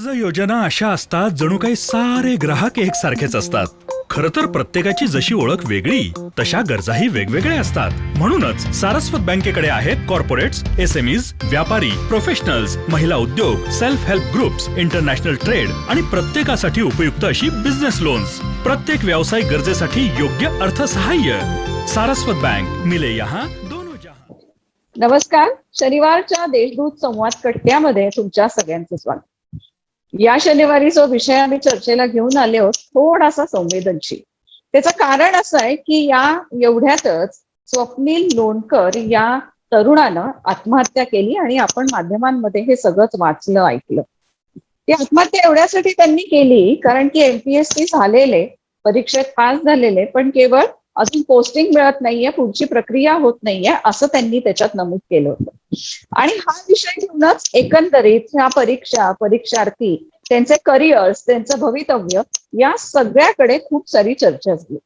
कर्ज योजना अशा असतात जणू काही सारे ग्राहक एकसारखेच असतात. खरं तर प्रत्येकाची जशी ओळख वेगळी तशा गरजाही वेगवेगळ्या असतात. म्हणूनच सारस्वत बँकेकडे आहेत कॉर्पोरेट्स, SMEs, व्यापारी, प्रोफेशनल्स, महिला उद्योग, self help groups, international trade आणि प्रत्येकासाठी उपयुक्त अशी बिझनेस लोन्स. प्रत्येक व्यावसायिक गरजेसाठी योग्य अर्थसहाय्य. सारस्वत बँक, मिले यहाँ दोनों जहां. नमस्कार. शनिवारच्या देशदूत संवाद कट्ट्यामध्ये तुमच्या सगळ्यांचं स्वागत. या शनिवारी जो विषय आम्ही चर्चेला घेऊन आले आहोत थोडासा संवेदनशील. त्याचं कारण असं आहे की या एवढ्यातच स्वप्नील लोणकर या तरुणानं आत्महत्या केली आणि आपण माध्यमांमध्ये हे सगळंच वाचलं, ऐकलं. ती आत्महत्या एवढ्यासाठी त्यांनी केली कारण की MPSC झालेले, परीक्षेत पास झालेले, पण केवळ अजून पोस्टिंग मिळत नाहीये, पुढची प्रक्रिया होत नाहीये असं त्यांनी त्याच्यात नमूद केलं होतं. आणि हा विषय घेऊनच एकंदरीत ह्या परीक्षा, परीक्षार्थी, त्यांचे करिअर्स, त्यांचं भवितव्य या सगळ्याकडे खूप सारी चर्चा झाली.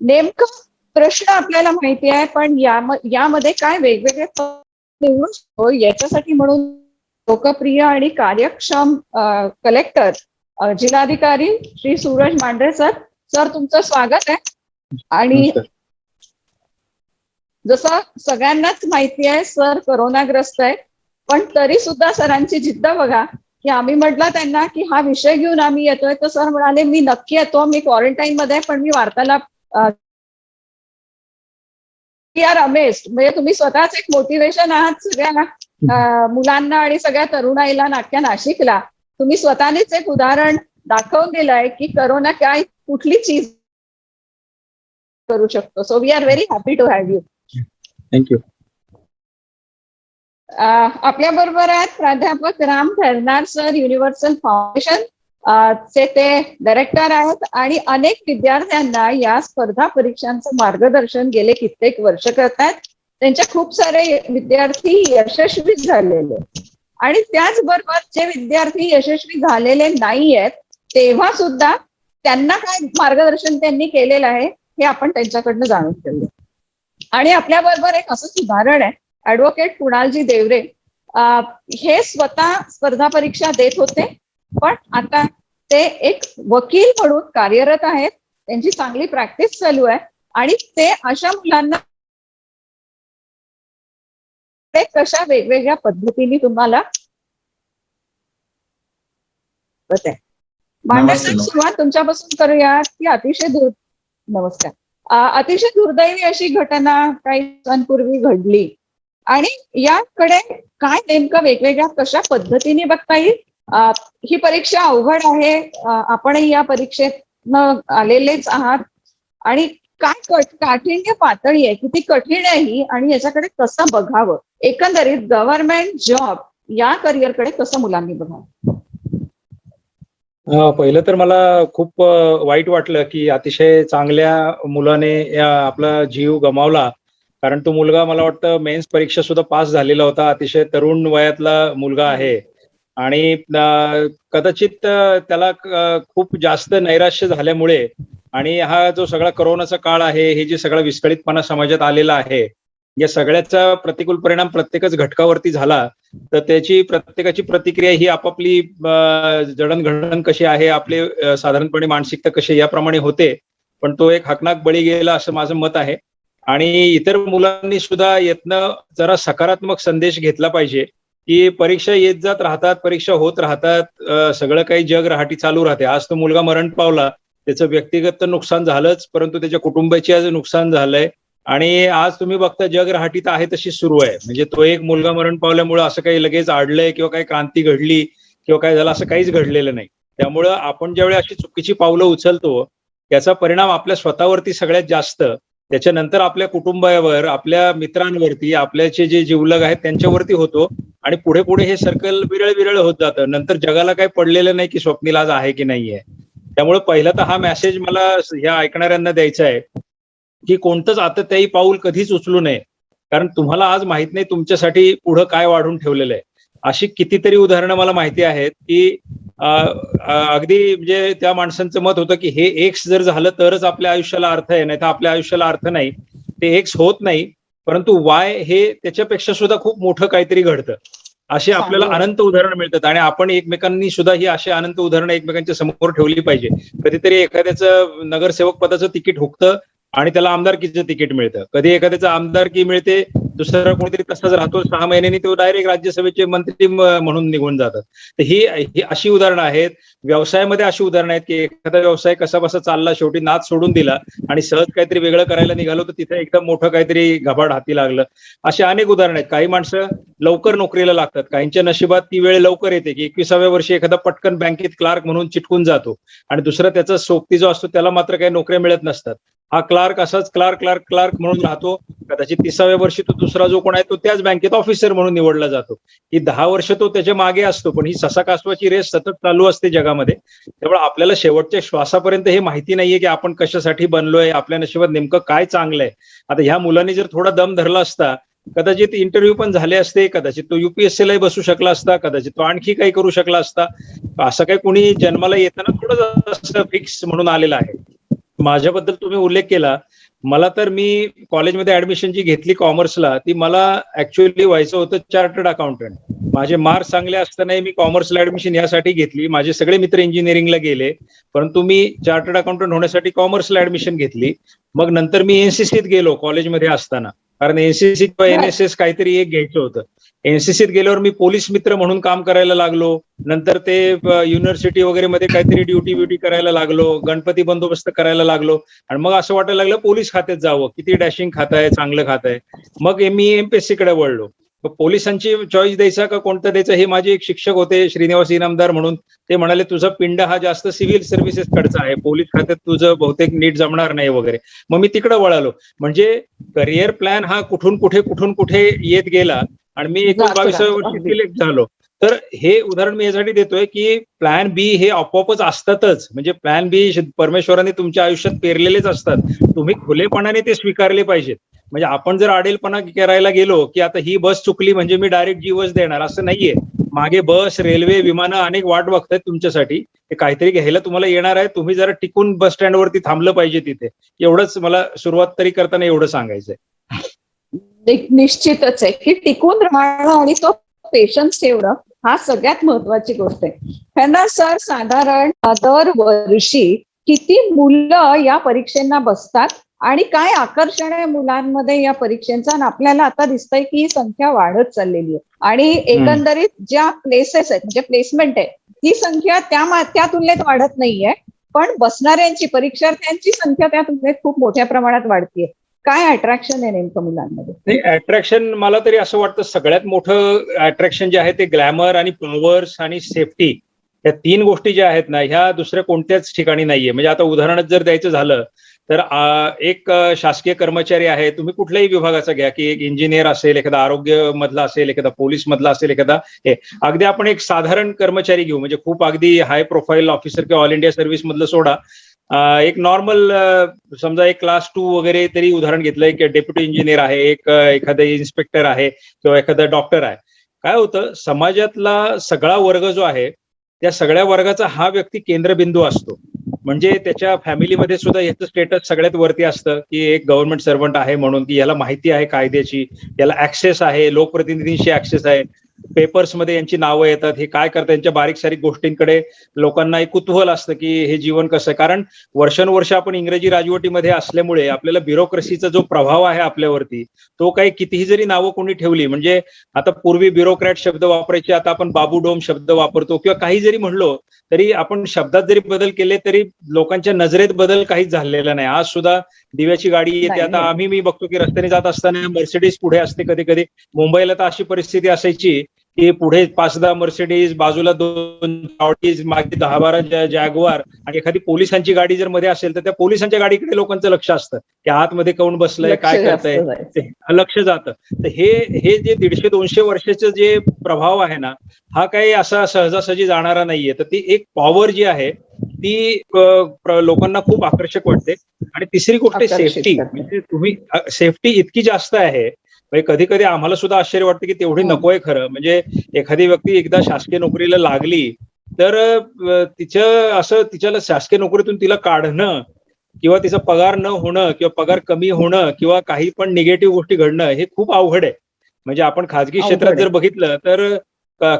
नेमकं प्रश्न आपल्याला माहिती आहे, पण यामध्ये काय वेगवेगळे निवडू शकतो याच्यासाठी म्हणून लोकप्रिय आणि कार्यक्षम कलेक्टर जिल्हाधिकारी श्री सूरज मांढरे सर, तुमचं स्वागत आहे. आणि जसं सगळ्यांनाच माहिती आहे सर करोनाग्रस्त आहे, पण तरी सुद्धा सरांची जिद्द बघा की आम्ही म्हटलं त्यांना की हा विषय घेऊन आम्ही येतोय, तर सर म्हणाले मी नक्की येतो, मी क्वारंटाईन मध्ये आहे, पण मी वार्तालाप आर अमेझ्ड. म्हणजे तुम्ही स्वतःच एक मोटिवेशन आहात सगळ्या मुलांना आणि सगळ्या तरुणाईला नाशिकला. तुम्ही स्वतःनेच एक उदाहरण दाखवून दिलंय की करोना काय कुठली चीज करू शकतो. So we are very happy to have you. Thank you. आपल्या बरोबर आहेत प्राध्यापक राम ठरणार सर, युनिव्हर्सल फाउंडेशन चे ते डायरेक्टर आहेत आणि अनेक विद्यार्थ्यांना या स्पर्धा परीक्षांचं मार्गदर्शन गेले कित्येक वर्ष करतात. त्यांचे खूप सारे विद्यार्थी यशस्वी झालेले आणि त्याचबरोबर जे विद्यार्थी यशस्वी झालेले नाही आहेत तेव्हा सुद्धा त्यांना काय मार्गदर्शन त्यांनी केलेलं आहे हे आपण त्यांच्याकडनं जाणून घेऊया. आणि आपल्या बरोबर एक असंच उदाहरण आहे, ऍडव्होकेट कुणालजी देवरे. हे स्वतः स्पर्धा परीक्षा देत होते, पण आता ते एक वकील म्हणून कार्यरत आहेत. त्यांची चांगली प्रॅक्टिस चालू आहे आणि ते अशा मुलांना कशा वेगवेगळ्या पद्धतीने तुम्हाला मांडण्याची सुरुवात तुमच्यापासून करूया की नमस्कार. अतिशय दुर्दैवी अशी घटना काही दिवसांपूर्वी घडली आणि याकडे काय नेमकं वेगवेगळ्या कशा पद्धतीने बघता येईल. ही परीक्षा अवघड आहे, आपणही या परीक्षेत आलेलेच आहात आणि काय काठिण्य पातळी आहे, किती कठीण आहे ही आणि याच्याकडे कसं बघावं, एकंदरीत गव्हर्नमेंट जॉब या करिअरकडे कसं मुलांनी बघावं. पहिलं तर मला खूप वाईट वाटलं की अतिशय चांगल्या मुलाने आपला जीव गमावला. कारण तो मुलगा मला वाटतं मेन्स परीक्षा सुद्धा पास झालेला होता. अतिशय तरुण वयातला मुलगा आहे आणि कदाचित त्याला खूप जास्त नैराश्य झाल्यामुळे आणि हा जो सगळा कोरोनाचा काळ आहे, हे जे सगळा विस्कळीतपणा समाजात आलेला आहे, या सगळ्याचा प्रतिकूल परिणाम प्रत्येकच घटकावरती झाला. तर त्याची प्रत्येकाची प्रतिक्रिया ही आपापली जडणघडण कशी आहे, आपले साधारणपणे मानसिकता कशी याप्रमाणे होते. पण तो एक हकनाक बळी गेला असं माझं मत आहे. आणि इतर मुलांनी सुद्धा यातनं जरा सकारात्मक संदेश घेतला पाहिजे की परीक्षा येत जात राहतात, परीक्षा होत राहतात, सगळं काही जग रहाटी चालू राहते. आज तो मुलगा मरण पावला, त्याचं व्यक्तिगत नुकसान झालंच, परंतु त्याच्या कुटुंबाची आज नुकसान झालंय. आणि आज तुम्ही बघता जग रहाटी तर आहे तशी सुरू आहे. म्हणजे तो एक मुलगा मरण पावल्यामुळे असं काही लगेच आडलंय किंवा काही क्रांती घडली किंवा काय झालं असं काहीच घडलेलं नाही. त्यामुळं आपण ज्यावेळी अशी चुकीची पावलं उचलतो त्याचा परिणाम आपल्या स्वतःवरती सगळ्यात जास्त, त्याच्यानंतर आपल्या कुटुंबावर, आपल्या मित्रांवरती, आपल्याचे जे जिवलग आहेत त्यांच्यावरती होतो आणि पुढे पुढे हे सर्कल विरळ विरळ होत जातं. नंतर जगाला काही पडलेलं नाही की स्वप्नील आज आहे की नाहीये. त्यामुळे पहिला तर हा मेसेज मला ह्या ऐकणाऱ्यांना द्यायचा आहे की कोणतंच आततायी पाऊल कधीच उचलू नये. कारण तुम्हाला आज माहित नाही तुमच्यासाठी पुढं काय वाढून ठेवलेलं आहे. अशी कितीतरी उदाहरणं मला माहिती आहेत की अगदी म्हणजे त्या माणसांचं मत होतं की हे एक्स जर झालं तरच आपल्या आयुष्याला अर्थ आहे, नाही तर आपल्या आयुष्याला अर्थ नाही. ते एक्स होत नाही, परंतु वाय हे त्याच्यापेक्षा सुद्धा खूप मोठं काहीतरी घडतं. अशी आपल्याला चांगलं. अनंत उदाहरणं मिळतात आणि आपण एकमेकांनी सुद्धा ही अशी अनंत उदाहरणं एकमेकांच्या समोर ठेवली पाहिजे. कधीतरी एखाद्याचं नगरसेवक पदाचं तिकीट हुकतं आणि त्याला आमदारकीचं तिकीट मिळतं. कधी एखाद्याचं आमदारकी मिळते, दुसरा कोणीतरी तसाच राहतो, 6 महिन्यांनी तो डायरेक्ट राज्यसभेचे मंत्री म्हणून निघून जातात. तर ही अशी उदाहरणं आहेत. व्यवसायामध्ये अशी उदाहरणं आहेत की एखादा व्यवसाय कसा बसा चालला, शेवटी नाद सोडून दिला आणि सहज काहीतरी वेगळं करायला निघालो तर तिथे एकदम मोठं काहीतरी घबाड हाती लागलं. अशी अनेक उदाहरणं आहेत. काही माणसं लवकर नोकरीला लागतात, काहींच्या नशिबात ती वेळ लवकर येते की 21व्या वर्षी एखादा पटकन बँकेत क्लार्क म्हणून चिटकून जातो आणि दुसरा त्याचा सोबती जो असतो त्याला मात्र काही नोकऱ्या मिळत नसतात. हा क्लार्क असाच क्लार्क म्हणून राहतो. कदाचित 30व्या वर्षी तो दुसरा जो कोण आहे तो त्याच बँकेत ऑफिसर म्हणून निवडला जातो. ही 10 वर्ष तो त्याच्या मागे असतो, पण ही ससा कासवाची रेस सतत चालू असते जगामध्ये. त्यामुळे आपल्याला शेवटच्या श्वासापर्यंत हे माहिती नाहीये की आपण कशासाठी बनलोय, आपल्या नशिबात नेमकं काय चांगलंय. आता ह्या मुलांनी जर थोडा दम धरला असता, कदाचित इंटरव्ह्यू पण झाले असते, कदाचित तो युपीएससीलाही बसू शकला असता, कदाचित तो आणखी काही करू शकला असता. असं काही कुणी जन्माला येताना थोडं असं फिक्स म्हणून आलेलं आहे. माझ्याबद्दल तुम्ही उल्लेख केला, मला तर मी कॉलेजमध्ये ऍडमिशन जी घेतली कॉमर्सला, ती मला ऍक्च्युअली व्हायचं होतं चार्टर्ड अकाउंटंट. माझे मार्क्स चांगले असतानाही मी कॉमर्सला ऍडमिशन यासाठी घेतली. माझे सगळे मित्र इंजिनिअरिंगला गेले, परंतु मी चार्टर्ड अकाउंटंट होण्यासाठी कॉमर्सला ऍडमिशन घेतली. मग नंतर मी एनसीसीत गेलो कॉलेजमध्ये असताना, कारण एनसीसी किंवा एनएसएस काहीतरी एक घ्यायचं होतं. एनसीसीत गेल्यावर मी पोलीस मित्र म्हणून काम करायला लागलो. नंतर ते युनिव्हर्सिटी वगैरे मध्ये काहीतरी ड्युटी करायला लागलो, गणपती बंदोबस्त करायला लागलो आणि मग असं वाटायला लागलं पोलीस खात्यात जावं, किती डॅशिंग खात आहे, चांगलं खात आहे. मग मी एमपीएससी कडे वळलो. पोलिसांची चॉईस द्यायचा का कोणतं द्यायचं, हे माझे एक शिक्षक होते श्रीनिवास इनामदार म्हणून. ते म्हणाले तुझा पिंड हा जास्त सिव्हिल सर्व्हिसेस कडचा आहे, पोलीस खात्यात तुझं बहुतेक नीट जमणार नाही वगैरे. मग मी तिकडे वळालो. म्हणजे करिअर प्लॅन हा कुठून कुठे येत गेला आणि मी 22व्या वर्षी सिलेक्ट झालो. तर हे उदाहरण मी यासाठी देतोय की प्लॅन बी हे आपोआपच असतातच. म्हणजे प्लॅन बी परमेश्वराने तुमच्या आयुष्यात पेरलेलेच असतात. तुम्ही खुलेपणाने ते स्वीकारले पाहिजेत. म्हणजे आपण जर आडेलपणा करायला गेलो की आता ही बस चुकली म्हणजे मी डायरेक्ट जीवच देणार, असं नाहीये. मागे बस, रेल्वे, विमानं अनेक वाट बघतायत तुमच्यासाठी. ते काहीतरी घ्यायला तुम्हाला येणार आहे. तुम्ही जरा टिकून बस स्टँडवरती थांबलं पाहिजे तिथे. एवढंच मला सुरुवात तरी करताना एवढं सांगायचंय. निश्चितच आहे की टिकून राहणं आणि तो पेशन्स ठेवणं हा सगळ्यात महत्वाची गोष्ट आहे. त्यांना सर साधारण दरवर्षी किती मुलं या परीक्षांना बसतात आणि काय आकर्षण आहे मुलांमध्ये या परीक्षांचा, आणि आपल्याला आता दिसतंय की ही संख्या वाढत चाललेली आहे आणि एकंदरीत ज्या प्लेसेस आहेत म्हणजे प्लेसमेंट आहे ती संख्या त्या तुलनेत वाढत नाहीये, पण बसणाऱ्यांची, परीक्षार्थ्यांची संख्या त्या तुलनेत खूप मोठ्या प्रमाणात वाढतीये. काय अट्रॅक्शन आहे नेमकं मुलांमध्ये? अट्रॅक्शन मला तरी असं वाटतं सगळ्यात मोठं अट्रॅक्शन जे आहे ते ग्लॅमर आणि पॉवर्स आणि सेफ्टी, या 3 गोष्टी ज्या आहेत ना, ह्या दुसऱ्या कोणत्याच ठिकाणी नाहीये. म्हणजे आता उदाहरणच जर द्यायचं झालं तर एक शासकीय कर्मचारी आहे, तुम्ही कुठल्याही विभागाचा घ्या, की एक इंजिनियर असेल, एखादा आरोग्य मधला असेल, एखादा पोलीस मधला असेल, एखादा हे अगदी आपण एक साधारण कर्मचारी घेऊ, म्हणजे खूप अगदी हाय प्रोफाईल ऑफिसर किंवा ऑल इंडिया सर्व्हिस मधलं सोडा. एक नॉर्मल समजा एक क्लास 2 वगैरे तरी उदाहरण घेतलंय की डेप्युटी इंजिनियर आहे, एखादा इन्स्पेक्टर आहे किंवा एखादा डॉक्टर आहे. काय होतं, समाजातला सगळा वर्ग जो आहे त्या सगळ्या वर्गाचा हा व्यक्ती केंद्रबिंदू असतो. म्हणजे त्याच्या फॅमिलीमध्ये सुद्धा याचं स्टेटस सगळ्यात वरती असतं की एक गव्हर्नमेंट सर्वंट आहे म्हणून, की याला माहिती आहे कायद्याची, याला ऍक्सेस आहे, लोकप्रतिनिधींशी ऍक्सेस आहे, पेपर्स मध्ये यांची नावं येतात, हे काय करतात, यांच्या बारीक सारीक गोष्टींकडे लोकांना एक कुतूहल असतं की हे जीवन कसं आहे. कारण वर्षानुवर्ष आपण इंग्रजी राजवटीमध्ये असल्यामुळे आपल्याला ब्युरोक्रेसीचा जो प्रभाव आहे आपल्यावरती, तो काही कितीही जरी नावं कोणी ठेवली, म्हणजे आता पूर्वी ब्युरोक्रॅट शब्द वापरायचे, आता आपण बाबू डोम शब्द वापरतो, किंवा काही जरी म्हणलो तरी आपण शब्दात जरी बदल केले तरी लोकांच्या नजरेत बदल काहीच झालेला नाही. आज सुद्धा दिव्याची गाडी येते. आता मी बघतो की रस्त्याने जात असताना मर्सिडीज पुढे असते. कधी कधी मुंबईला तर अशी परिस्थिती असायची की पुढे 5-10 मर्सिडीज, बाजूला 2 ऑडीज, मागे 10-12 जॅग्वार, आणि एखादी पोलिसांची गाडी जर मध्ये असेल तर त्या पोलिसांच्या गाडीकडे लोकांचं लक्ष असतं की आतमध्ये कोण बसलंय, काय करतंय, लक्ष जातं. तर हे जे 150-200 वर्षाचं जे प्रभाव आहे ना, हा काही असा सहजासहजी जाणारा नाहीये. तर ती एक पॉवर जी आहे ती लोकांना खूप आकर्षक वाटते. आणि तिसरी गोष्ट सेफ्टी. म्हणजे तुम्ही सेफ्टी इतकी जास्त आहे, म्हणजे कधी कधी आम्हाला सुद्धा आश्चर्य वाटतं की तेवढी नकोय खरं. म्हणजे एखादी व्यक्ती एकदा शासकीय नोकरीला लागली तर तिच्याला शासकीय नोकरीतून तिला काढणं किंवा तिचा पगार न होणं किंवा पगार कमी होणं किंवा काही पण निगेटिव्ह गोष्टी घडणं हे खूप अवघड आहे. म्हणजे आपण खाजगी क्षेत्रात जर बघितलं तर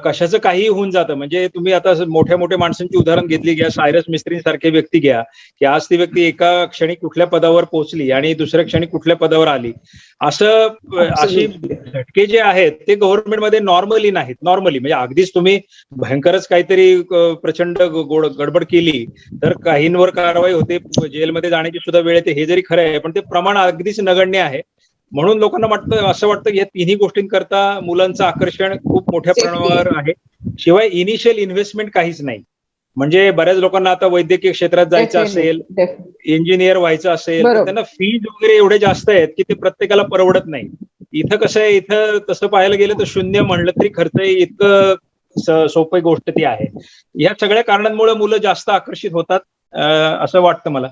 कशाचं काहीही होऊन जातं. म्हणजे तुम्ही आता मोठ्या मोठ्या माणसांची उदाहरण घेतली, घ्या सायरस मिस्त्री सारखी व्यक्ती घ्या, की आज ती व्यक्ती एका क्षणी कुठल्या पदावर पोहोचली आणि दुसऱ्या क्षणी कुठल्या पदावर आली. असं अशी Absolutely. झटके जे आहेत ते गव्हर्नमेंटमध्ये नॉर्मली नाहीत. नॉर्मली म्हणजे अगदीच तुम्ही भयंकरच काहीतरी प्रचंड गडबड केली तर काहींवर कारवाई होते, जेलमध्ये जाण्याची सुद्धा वेळ येते. हे जरी खरं आहे, पण ते प्रमाण अगदीच नगण्य आहे. म्हणून लोकांना असं वाटतं की या तिन्ही गोष्टींकरता मुलांचं आकर्षण खूप मोठ्या प्रमाणावर आहे. शिवाय इनिशियल इन्व्हेस्टमेंट काहीच नाही. म्हणजे बऱ्याच लोकांना आता वैद्यकीय क्षेत्रात जायचं असेल, इंजिनियर व्हायचं असेल, तर त्यांना फीज वगैरे एवढे जास्त आहेत की ते प्रत्येकाला परवडत नाही. इथं कसं आहे, इथं तसं पाहायला गेलं तर शून्य म्हणलं तरी खर्च इतकं सोपी गोष्ट ती आहे. या सगळ्या कारणांमुळे मुलं जास्त आकर्षित होतात असं वाटतं मला.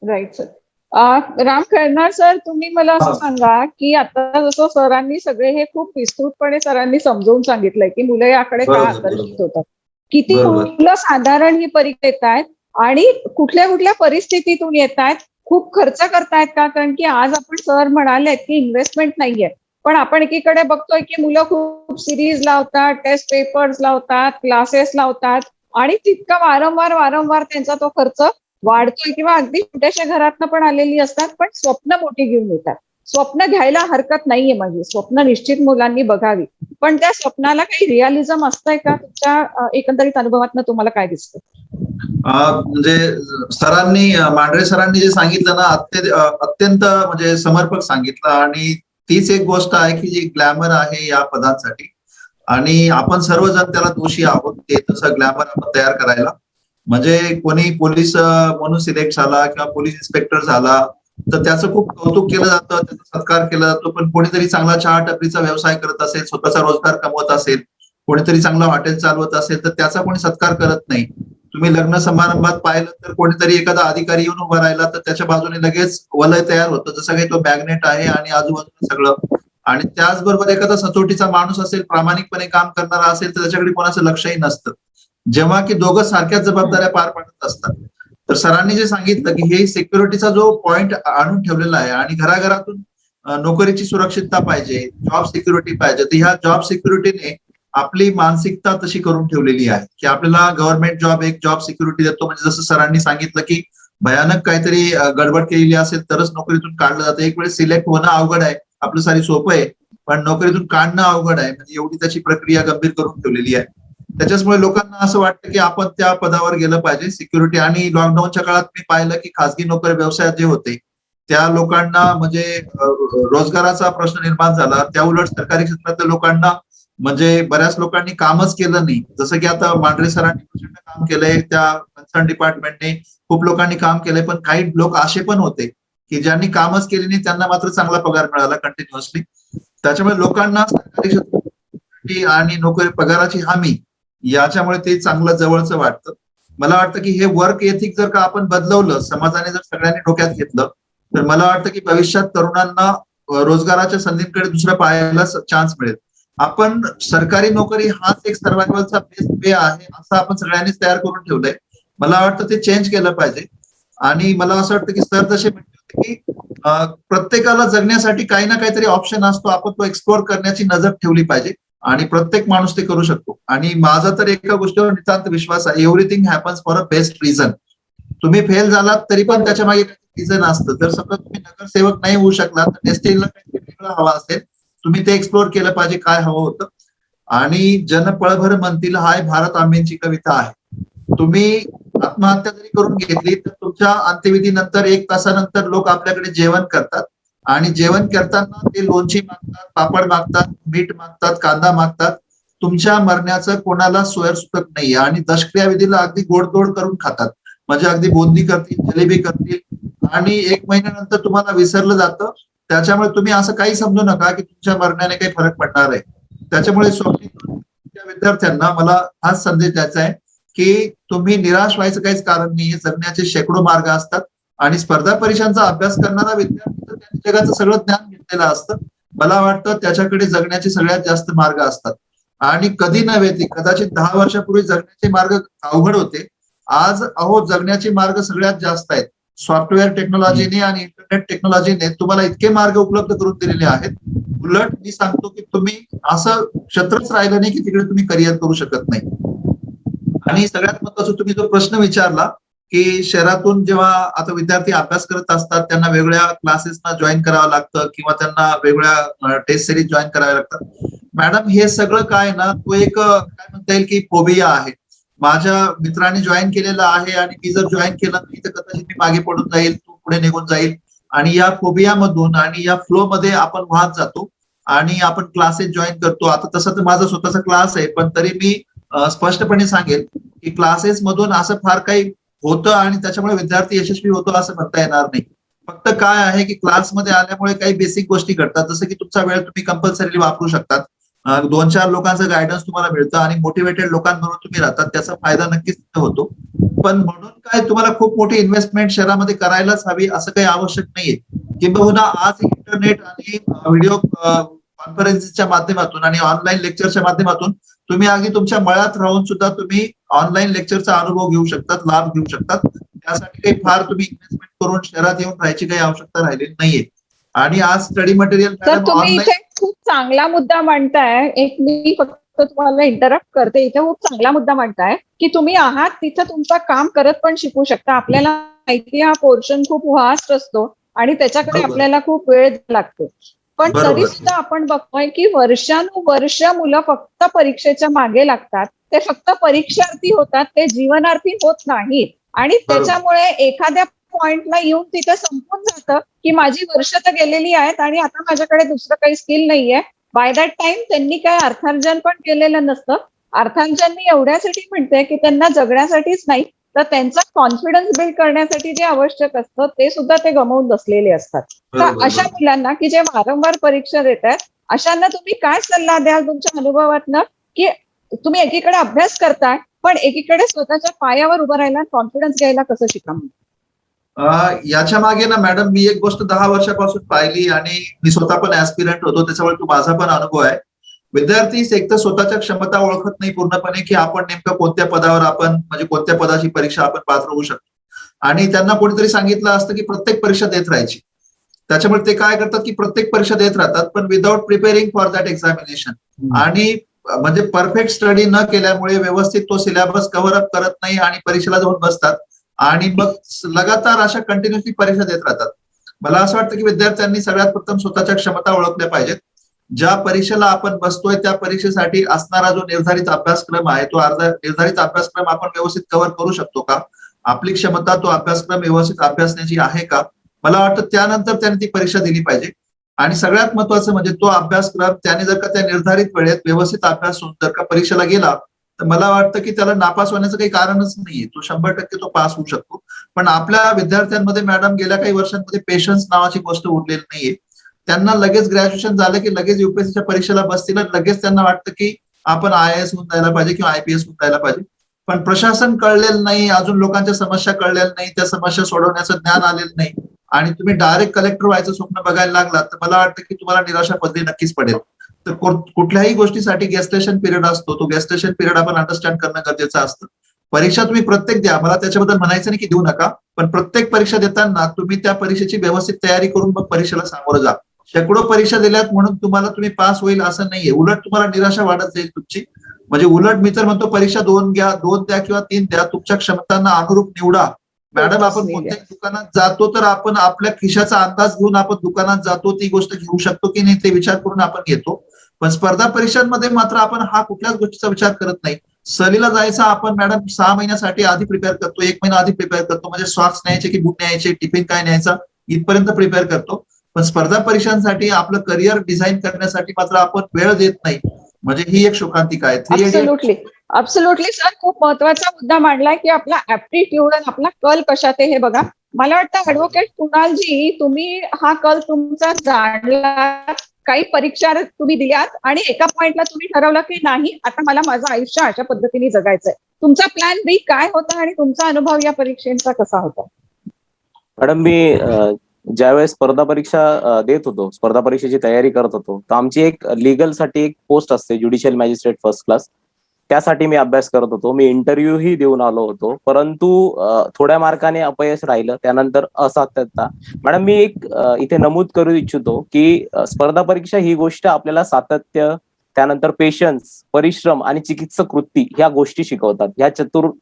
Right sir. Ram Khairnar sir, तुम्ही मला असं सांगा की आता जसं सरांनी सगळे हे खूप विस्तृतपणे सरांनी समजावून सांगितलंय की मुलं याकडे का आकर्षित होतात, किती मुलं साधारण ही परीक्षा येत आहेत आणि कुठल्या कुठल्या परिस्थितीतून येत आहेत, खूप खर्च करतायत का? कारण की आज आपण सर म्हणाले की इन्व्हेस्टमेंट नाहीये, पण आपण एकीकडे बघतोय की मुलं खूप सिरीज लावतात, टेस्ट पेपर्स लावतात, क्लासेस लावतात आणि तितका वारंवार त्यांचा तो खर्च वाढतोय किंवा अगदी छोट्याशा घरातनं पण आलेली असतात, पण स्वप्न मोठी घेऊन येतात. स्वप्न घ्यायला हरकत नाहीये, माझी स्वप्न निश्चित मुलांनी बघावी, पण त्या स्वप्नाला काही रिअलिझम असतंय का? तुमच्या एकंदरीत अनुभवातनं तुम्हाला काय दिसतं? म्हणजे मांढरे सरांनी जे सांगितलं ना, अत्यंत म्हणजे समर्पक सांगितलं आणि तीच एक गोष्ट आहे की जी ग्लॅमर आहे या पदांसाठी आणि आपण सर्वजण त्याला दोषी आहोत ते तसं ग्लॅमर आपण तयार करायला. म्हणजे कोणी पोलीस म्हणून सिलेक्ट झाला किंवा पोलीस इन्स्पेक्टर झाला तर त्याचं खूप कौतुक केलं जातं, त्याचा सत्कार केला जातो. पण कोणीतरी चांगला चहा टपरीचा व्यवसाय करत असेल, स्वतःचा रोजगार कमवत असेल, कोणीतरी चांगला हॉटेल चालवत असेल तर त्याचा कोणी सत्कार करत नाही. तुम्ही लग्न समारंभात पाहिलं तर कोणीतरी एखादा अधिकारी येऊन उभा राहिला तर त्याच्या बाजूने लगेच वलय तयार होतं, जसं काही तो मॅग्नेट आहे आणि आजूबाजूला सगळं. आणि त्याचबरोबर एखादा सचोटीचा माणूस असेल, प्रामाणिकपणे काम करणारा असेल तर त्याच्याकडे कोणाचं लक्षही नसतं, जेव्हा की दोघं सारख्याच जबाबदाऱ्या पार पाडत असतात. तर सरांनी जे सांगितलं की हे सिक्युरिटीचा जो पॉइंट आणून ठेवलेला आहे आणि घराघरातून नोकरीची सुरक्षितता पाहिजे, जॉब सिक्युरिटी पाहिजे, तर ह्या जॉब सिक्युरिटीने आपली मानसिकता तशी करून ठेवलेली आहे की आपल्याला गव्हर्नमेंट जॉब एक जॉब सिक्युरिटी देतो. म्हणजे जसं सरांनी सांगितलं की भयानक काहीतरी गडबड केलेली असेल तरच नोकरीतून काढलं जातं. एक वेळेस सिलेक्ट होणं अवघड आहे, आपलं सारी सोपं आहे, पण नोकरीतून काढणं अवघड आहे. म्हणजे एवढी त्याची प्रक्रिया गंभीर करून ठेवलेली आहे. त्याच्यामुळे लोकांना असं वाटतं की आपण त्या पदावर गेलं पाहिजे सिक्युरिटी. आणि लॉकडाऊनच्या काळात मी पाहिलं की खासगी नोकरी व्यवसायात जे होते त्या लोकांना म्हणजे रोजगाराचा प्रश्न निर्माण झाला. त्या उलट सरकारी क्षेत्रातल्या लोकांना म्हणजे बऱ्याच लोकांनी कामच केलं नाही. जसं की आता मांढरे सरांनी प्रचंड काम केलंय, त्या कन्सर्न डिपार्टमेंटने खूप लोकांनी काम केलंय, पण काही लोक असे पण होते की ज्यांनी कामच केले नाही त्यांना मात्र चांगला पगार मिळाला कंटिन्युअसली. त्याच्यामुळे लोकांना सरकारी क्षेत्र आणि नोकरी पगाराची हमी याच्यामुळे ते चांगलं जवळचं वाटतं. मला वाटतं की हे वर्क एथिक जर का आपण बदलवलं, समाजाने जर सगळ्यांनी डोक्यात घेतलं, तर मला वाटतं की भविष्यात तरुणांना रोजगाराच्या संधींकडे दुसरं पाहायला चान्स मिळेल. आपण सरकारी नोकरी हाच एक सर्वायवलचा बेस्ट वे आहे असं आपण सगळ्यांनीच तयार करून ठेवलंय. मला वाटतं ते चेंज केलं पाहिजे. आणि मला असं वाटतं की सर जसे म्हणते की प्रत्येकाला जगण्यासाठी काही ना काहीतरी ऑप्शन असतो, आपण तो एक्सप्लोर करण्याची नजर ठेवली पाहिजे आणि प्रत्येक माणूस ते करू शकतो. आणि माझा तर एका गोष्टीवर नितांत विश्वास आहे, everything happens for a best reason. तुम्ही फेल झालात तरी पण त्याच्या मागे रिझन असतं. जर समजा तुम्ही नगरसेवक नाही होऊ शकला तर डेस्टिनीला काहीतरी वेगळं हवा असेल, तुम्ही ते एक्सप्लोर केलं पाहिजे काय हवं होतं. आणि जन पळभर म्हणतील हाय भारत आंबेंची कविता आहे. तुम्ही आत्महत्या जरी करून घेतली तर तुमच्या अंत्यविधीनंतर 1 तासानंतर लोक आपल्याकडे जेवण करतात आणि जेवण करताना ते लोणची मागतात, पापड मागतात, मीठ मागतात, कांदा मागतात. तुमच्या मरण्याचं कोणाला सोयरसुतक नाहीये आणि दशक्रिया विधीला अगदी गोडधोड करून खातात. म्हणजे अगदी बोंदी करतील, जलेबी करतील आणि 1 महिन्यानंतर तुम्हाला विसरलं जातं. त्याच्यामुळे तुम्ही असं काही समजू नका की तुमच्या मरण्याने काही फरक पडणार आहे. त्याच्यामुळे विद्यार्थ्यांना मला हाच संदेश द्यायचा आहे की तुम्ही निराश व्हायचं काहीच कारण नाही. जगण्याचे शेकडो मार्ग असतात आणि स्पर्धा परीक्षांचा अभ्यास करणारा विद्यार्थी तर त्यांनी जगाचं सगळं ज्ञान घेतलेलं असतं. मला वाटतं त्याच्याकडे जगण्याचे सगळ्यात जास्त मार्ग असतात. आणि कधी नव्हे ती कदाचित 10 वर्षापूर्वी जगण्याचे मार्ग अवघड होते. आज जगण्याचे मार्ग सगळ्यात जास्त आहेत. सॉफ्टवेअर टेक्नॉलॉजीने आणि इंटरनेट इंटरनेट टेक्नॉलॉजीने तुम्हाला इतके मार्ग उपलब्ध करून दिलेले आहेत. उलट मी सांगतो की तुम्ही असं क्षेत्रच राहिलं नाही की तिकडे तुम्ही करिअर करू शकत नाही. आणि सगळ्यात महत्वाचा तुम्ही जो प्रश्न विचारला की शहरातून जेव्हा आता विद्यार्थी अभ्यास करत असतात त्यांना वेगळ्या क्लासेसना जॉईन करावं लागतं किंवा त्यांना वेगळ्या टेस्ट सिरीज जॉईन कराव्या लागतात. मॅडम हे सगळं काय ना तो एक काय म्हणता येईल की फोबिया आहे. माझ्या मित्राने जॉईन केलेलं आहे आणि मी जर जॉईन केलं नाही तर कदाचित मी मागे पडून जाईल, तू पुढे निघून जाईल आणि या फोबियामधून आणि या फ्लो मध्ये आपण वाहत जातो आणि आपण क्लासेस जॉईन करतो. आता तसं तर माझा स्वतःचा क्लास आहे पण तरी मी स्पष्टपणे सांगेल की क्लासेस मधून असं फार काही होतं आणि त्याच्यामुळे विद्यार्थी यशस्वी होतो असं म्हणता येणार नाही. फक्त काय आहे की क्लासमध्ये आल्यामुळे काही बेसिक गोष्टी घडतात, जसं की तुमचा वेळ तुम्ही कंपल्सरीली वापरू शकतात. 2-4 लोकांचं गायडन्स तुम्हाला मिळतं आणि मोटिवेटेड लोकांबरोबर तुम्ही राहतात, त्याचा फायदा नक्कीच होतो. पण म्हणून काय तुम्हाला खूप मोठी इन्व्हेस्टमेंट शहरामध्ये करायलाच हवी असं काही आवश्यक नाहीये. किंबहुना आज इंटरनेट आणि व्हिडिओ कॉन्फरन्सच्या माध्यमातून आणि ऑनलाईन लेक्चरच्या माध्यमातून तुम्ही अगदी तुमच्या मळ्यात राहून सुद्धा तुम्ही ऑनलाईन लेक्चरचा अनुभव घेऊ शकतात, लाभ घेऊ शकतात. त्यासाठी काही फार तुम्ही इन्व्हेस्टमेंट करून शहरात येऊन राहायची काही आवश्यकता राहिलेली नाहीये. आणि आज स्टडी मटेरियल तर तुम्ही इथे खूप चांगला मुद्दा मांडताय. एक मी फक्त तुम्हाला इंटरप्ट करते, इथे खूप चांगला मुद्दा मांडताय की तुम्ही आहात तिथं तुमचं काम करत पण शिकू शकता. आपल्याला माहिती हा पोर्शन खूप वास्ट असतो आणि त्याच्याकडे बरोबर. आपल्याला खूप वेळ लागतो. पण बरोबर. तरी सुद्धा आपण बघतोय की वर्षानुवर्ष मुलं फक्त परीक्षेच्या मागे लागतात. ते फक्त परीक्षार्थी होतात, ते जीवनार्थी होत नाहीत आणि बरोबर. त्याच्यामुळे एखाद्या पॉइंटला येऊन तिथे संपून जातं की माझी वर्ष तर गेलेली आहेत आणि आता माझ्याकडे दुसरं काही स्किल नाहीये. बाय दॅट टाइम त्यांनी काही अर्थार्जन पण केलेलं नसतं. अर्थार्जन मी एवढ्यासाठी म्हणते की त्यांना जगण्यासाठीच नाही तर त्यांचा कॉन्फिडन्स बिल्ड करण्यासाठी जे आवश्यक असतं ते सुद्धा ते गमावून बसलेले असतात. तर बरोबर, अशा बरोबर. मुलांना की जे वारंवार परीक्षा देत आहेत अशांना तुम्ही काय सल्ला द्याल तुमच्या अनुभवातनं की तुम्ही एकीकडे अभ्यास करताय पण एकीकडे स्वतःच्या पायावर उभं राहायला कॉन्फिडन्स घ्यायला कसं शिका? याच्या मागे ना मॅडम मी एक गोष्ट 10 वर्षापासून पाहिली आणि मी स्वतः पण ऍस्पिरंट होतो त्याच्यामुळे तो माझा पण अनुभव आहे. विद्यार्थी एक तर स्वतःच्या क्षमता ओळखत नाही पूर्णपणे की आपण नेमकं कोणत्या पदावर आपण म्हणजे कोणत्या पदाची परीक्षा आपण पात्र होऊ शकतो आणि त्यांना कोणीतरी सांगितलं असतं की प्रत्येक परीक्षा देत राहायची. त्याच्यामुळे ते काय करतात की प्रत्येक परीक्षा देत राहतात पण without preparing for that examination आणि म्हणजे परफेक्ट स्टडी न केल्यामुळे व्यवस्थित तो सिलेबस कव्हर अप करत नाही आणि परीक्षेला जाऊन बसतात आणि मग लगातार अशा कंटिन्युअसली परीक्षा देत राहतात. मला असं वाटतं की विद्यार्थ्यांनी सगळ्यात प्रथम स्वतःच्या क्षमता ओळखल्या पाहिजेत. ज्या परीक्षेला आपण बसतोय त्या परीक्षेसाठी असणारा जो निर्धारित अभ्यासक्रम आहे तो निर्धारित अभ्यासक्रम आपण व्यवस्थित कव्हर करू शकतो का, आपली क्षमता तो अभ्यासक्रम व्यवस्थित अभ्यासण्याची आहे का. मला वाटतं त्यानंतर त्याने ती परीक्षा दिली पाहिजे आणि सगळ्यात महत्वाचं म्हणजे तो अभ्यासक्रम त्याने जर का त्या निर्धारित वेळेत व्यवस्थित अभ्यास होऊन जर का परीक्षेला गेला तर मला वाटतं की त्याला नापास होण्याचं काही कारणच नाहीये. तो 100% तो पास होऊ शकतो. पण आपल्या विद्यार्थ्यांमध्ये मॅडम गेल्या काही वर्षांमध्ये पेशन्स नावाची गोष्ट उरलेली नाहीये. त्यांना लगेच ग्रॅज्युएशन झालं की लगेच युपीएससीच्या परीक्षेला बसतील लगेच त्यांना वाटतं की आपण IAS होऊन जायला पाहिजे किंवा IPS होऊन जायला पाहिजे. पण प्रशासन कळलेलं नाही, अजून लोकांच्या समस्या कळलेल्या नाही, त्या समस्या सोडवण्याचं ज्ञान आलेलं नाही आणि तुम्ही डायरेक्ट कलेक्टर व्हायचं स्वप्न बघायला लागलात तर मला वाटतं की तुम्हाला निराशा पदवी नक्कीच पडेल. तर कुठल्याही गोष्टीसाठी गेस्टेशन पिरियड असतो, तो गेस्टेशन पिरियड आपण अंडरस्टँड करणं गरजेचं असतं. परीक्षा तुम्ही प्रत्येक द्या, मला त्याच्याबद्दल म्हणायचं नाही की देऊ नका, पण प्रत्येक परीक्षा देताना तुम्ही त्या परीक्षेची व्यवस्थित तयारी करून मग परीक्षेला सामोरं जा. शेकडो परीक्षा दिल्यात म्हणून तुम्ही पास होईल असं नाहीये, उलट तुम्हाला निराशा वाढत जाईल तुमची. म्हणजे उलट मी तर म्हणतो परीक्षा 2 द्या किंवा 3 द्या, तुमच्या क्षमतांना अनुरूप निवडा. मॅडम आपण कोणत्याही दुकानात जातो तर आपण आपल्या खिशाचा अंदाज घेऊन आपण दुकानात जातो, ती गोष्ट घेऊ शकतो की नाही ते विचार करून आपण घेतो. पण स्पर्धा परीक्षांमध्ये मात्र आपण हा कुठल्याच गोष्टीचा विचार करत नाही. सहलीला जायचा आपण मॅडम 6 महिन्यासाठी आधी प्रिपेअर करतो, 1 महिना आधी प्रिपेअर करतो, म्हणजे सॉक्स न्यायचे की बूट न्यायचे, टिफिन काय न्यायचा इथपर्यंत प्रिपेअर करतो. पण स्पर्धा परीक्षांसाठी आपलं करिअर डिझाईन करण्यासाठी मात्र आपण वेळ देत नाही. म्हणजे ही एक शोकांतिका आहे. अब्सोल्युटली सर, खूप महत्वाचा मुद्दा मांडलाय की आपला ऍप्टिट्यूड आणि आपला कल कशात आहे हे बघा. मला वाटतं ऍडव्होकेट कुणालजी तुम्ही हा कल तुमचा जाणला, काही परीक्षा तुम्ही दिल्यात आणि एका पॉइंटला तुम्ही ठरवलं की नाही आता मला माझं आयुष्य अशा पद्धतीने जगायचंय. तुमचा प्लॅन बी काय होता आणि तुमचा अनुभव या परीक्षेचा कसा होता? मॅडम मी ज्यावेळेस स्पर्धा परीक्षा देत होतो, स्पर्धा परीक्षेची तयारी करत होतो, तर आमची एक लीगल साठी एक पोस्ट असते, ज्युडिशियल मॅजिस्ट्रेट फर्स्ट क्लास. त्यासाठी मी अभ्यास करत होतो. मी इंटरव्ह्यूही देऊन आलो होतो, परंतु थोड्या मार्काने अपयश राहिलं. त्यानंतर असातत्यता. मॅडम, मी एक इथे नमूद करू इच्छितो की स्पर्धा परीक्षा ही गोष्ट आपल्याला सातत्य, त्यानंतर पेशन्स, परिश्रम आणि चिकित्सक वृत्ती ह्या गोष्टी शिकवतात. ह्या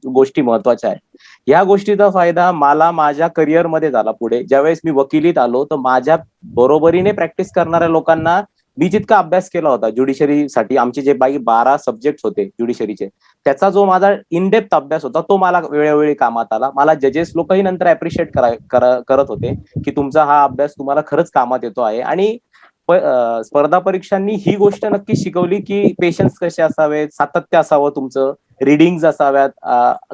गोष्टी महत्वाच्या आहेत. ह्या गोष्टीचा फायदा मला माझ्या करिअरमध्ये झाला पुढे. ज्यावेळेस मी वकिलीत आलो तर माझ्या बरोबरीने प्रॅक्टिस करणाऱ्या लोकांना मी जितका अभ्यास केला होता ज्युडिशरीसाठी, आमचे जे 12 सब्जेक्ट होते ज्युडिशरीचे, त्याचा जो माझा इनडेप्थ अभ्यास होता तो मला वेळोवेळी कामात आला. मला जजेस लोकही नंतर अप्रिशिएट करत होते की तुमचा हा अभ्यास तुम्हाला खरंच कामात येतो आहे. आणि स्पर्धा परीक्षांनी ही गोष्ट नक्की शिकवली की पेशन्स कसे असावेत, सातत्य असावं तुमचं, रिडिंग्स असाव्यात.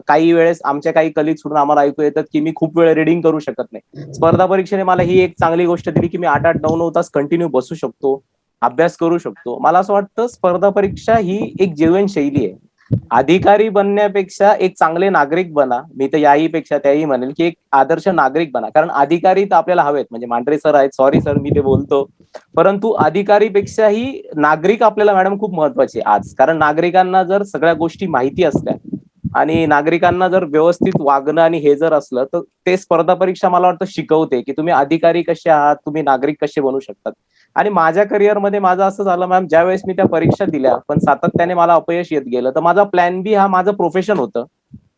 काही वेळेस आमच्या काही कलिग्स म्हणून आम्हाला ऐकू येतात की मी खूप वेळ रिडिंग करू शकत नाही. स्पर्धा परीक्षेने मला ही एक चांगली गोष्ट दिली की मी 8-8, 9-9 तास कंटिन्यू बसू शकतो, अभ्यास करू शकतो. मला असं वाटतं स्पर्धा परीक्षा ही एक जीवनशैली आहे. अधिकारी बनण्यापेक्षा एक चांगले नागरिक बना. मी तर याही पेक्षा त्याही म्हणेल की एक आदर्श नागरिक बना. कारण अधिकारी तर आपल्याला हवेत, म्हणजे मांढरे सर आहेत, सॉरी सर मी ते बोलतो, परंतु अधिकारीपेक्षाही नागरिक आपल्याला मॅडम खूप महत्वाचे आज. कारण नागरिकांना जर सगळ्या गोष्टी माहिती असल्या आणि नागरिकांना जर व्यवस्थित वागणं आणि हे जर असलं तर ते स्पर्धा परीक्षा मला वाटतं शिकवते की तुम्ही अधिकारी कसे आहात, तुम्ही नागरिक कसे बनू शकतात. आणि माझ्या करिअरमध्ये माझं असं झालं मॅम, ज्यावेळेस मी त्या परीक्षा दिल्या पण सातत्याने मला अपयश येत गेलं, तर माझा प्लॅन बी हा माझं प्रोफेशन होतं.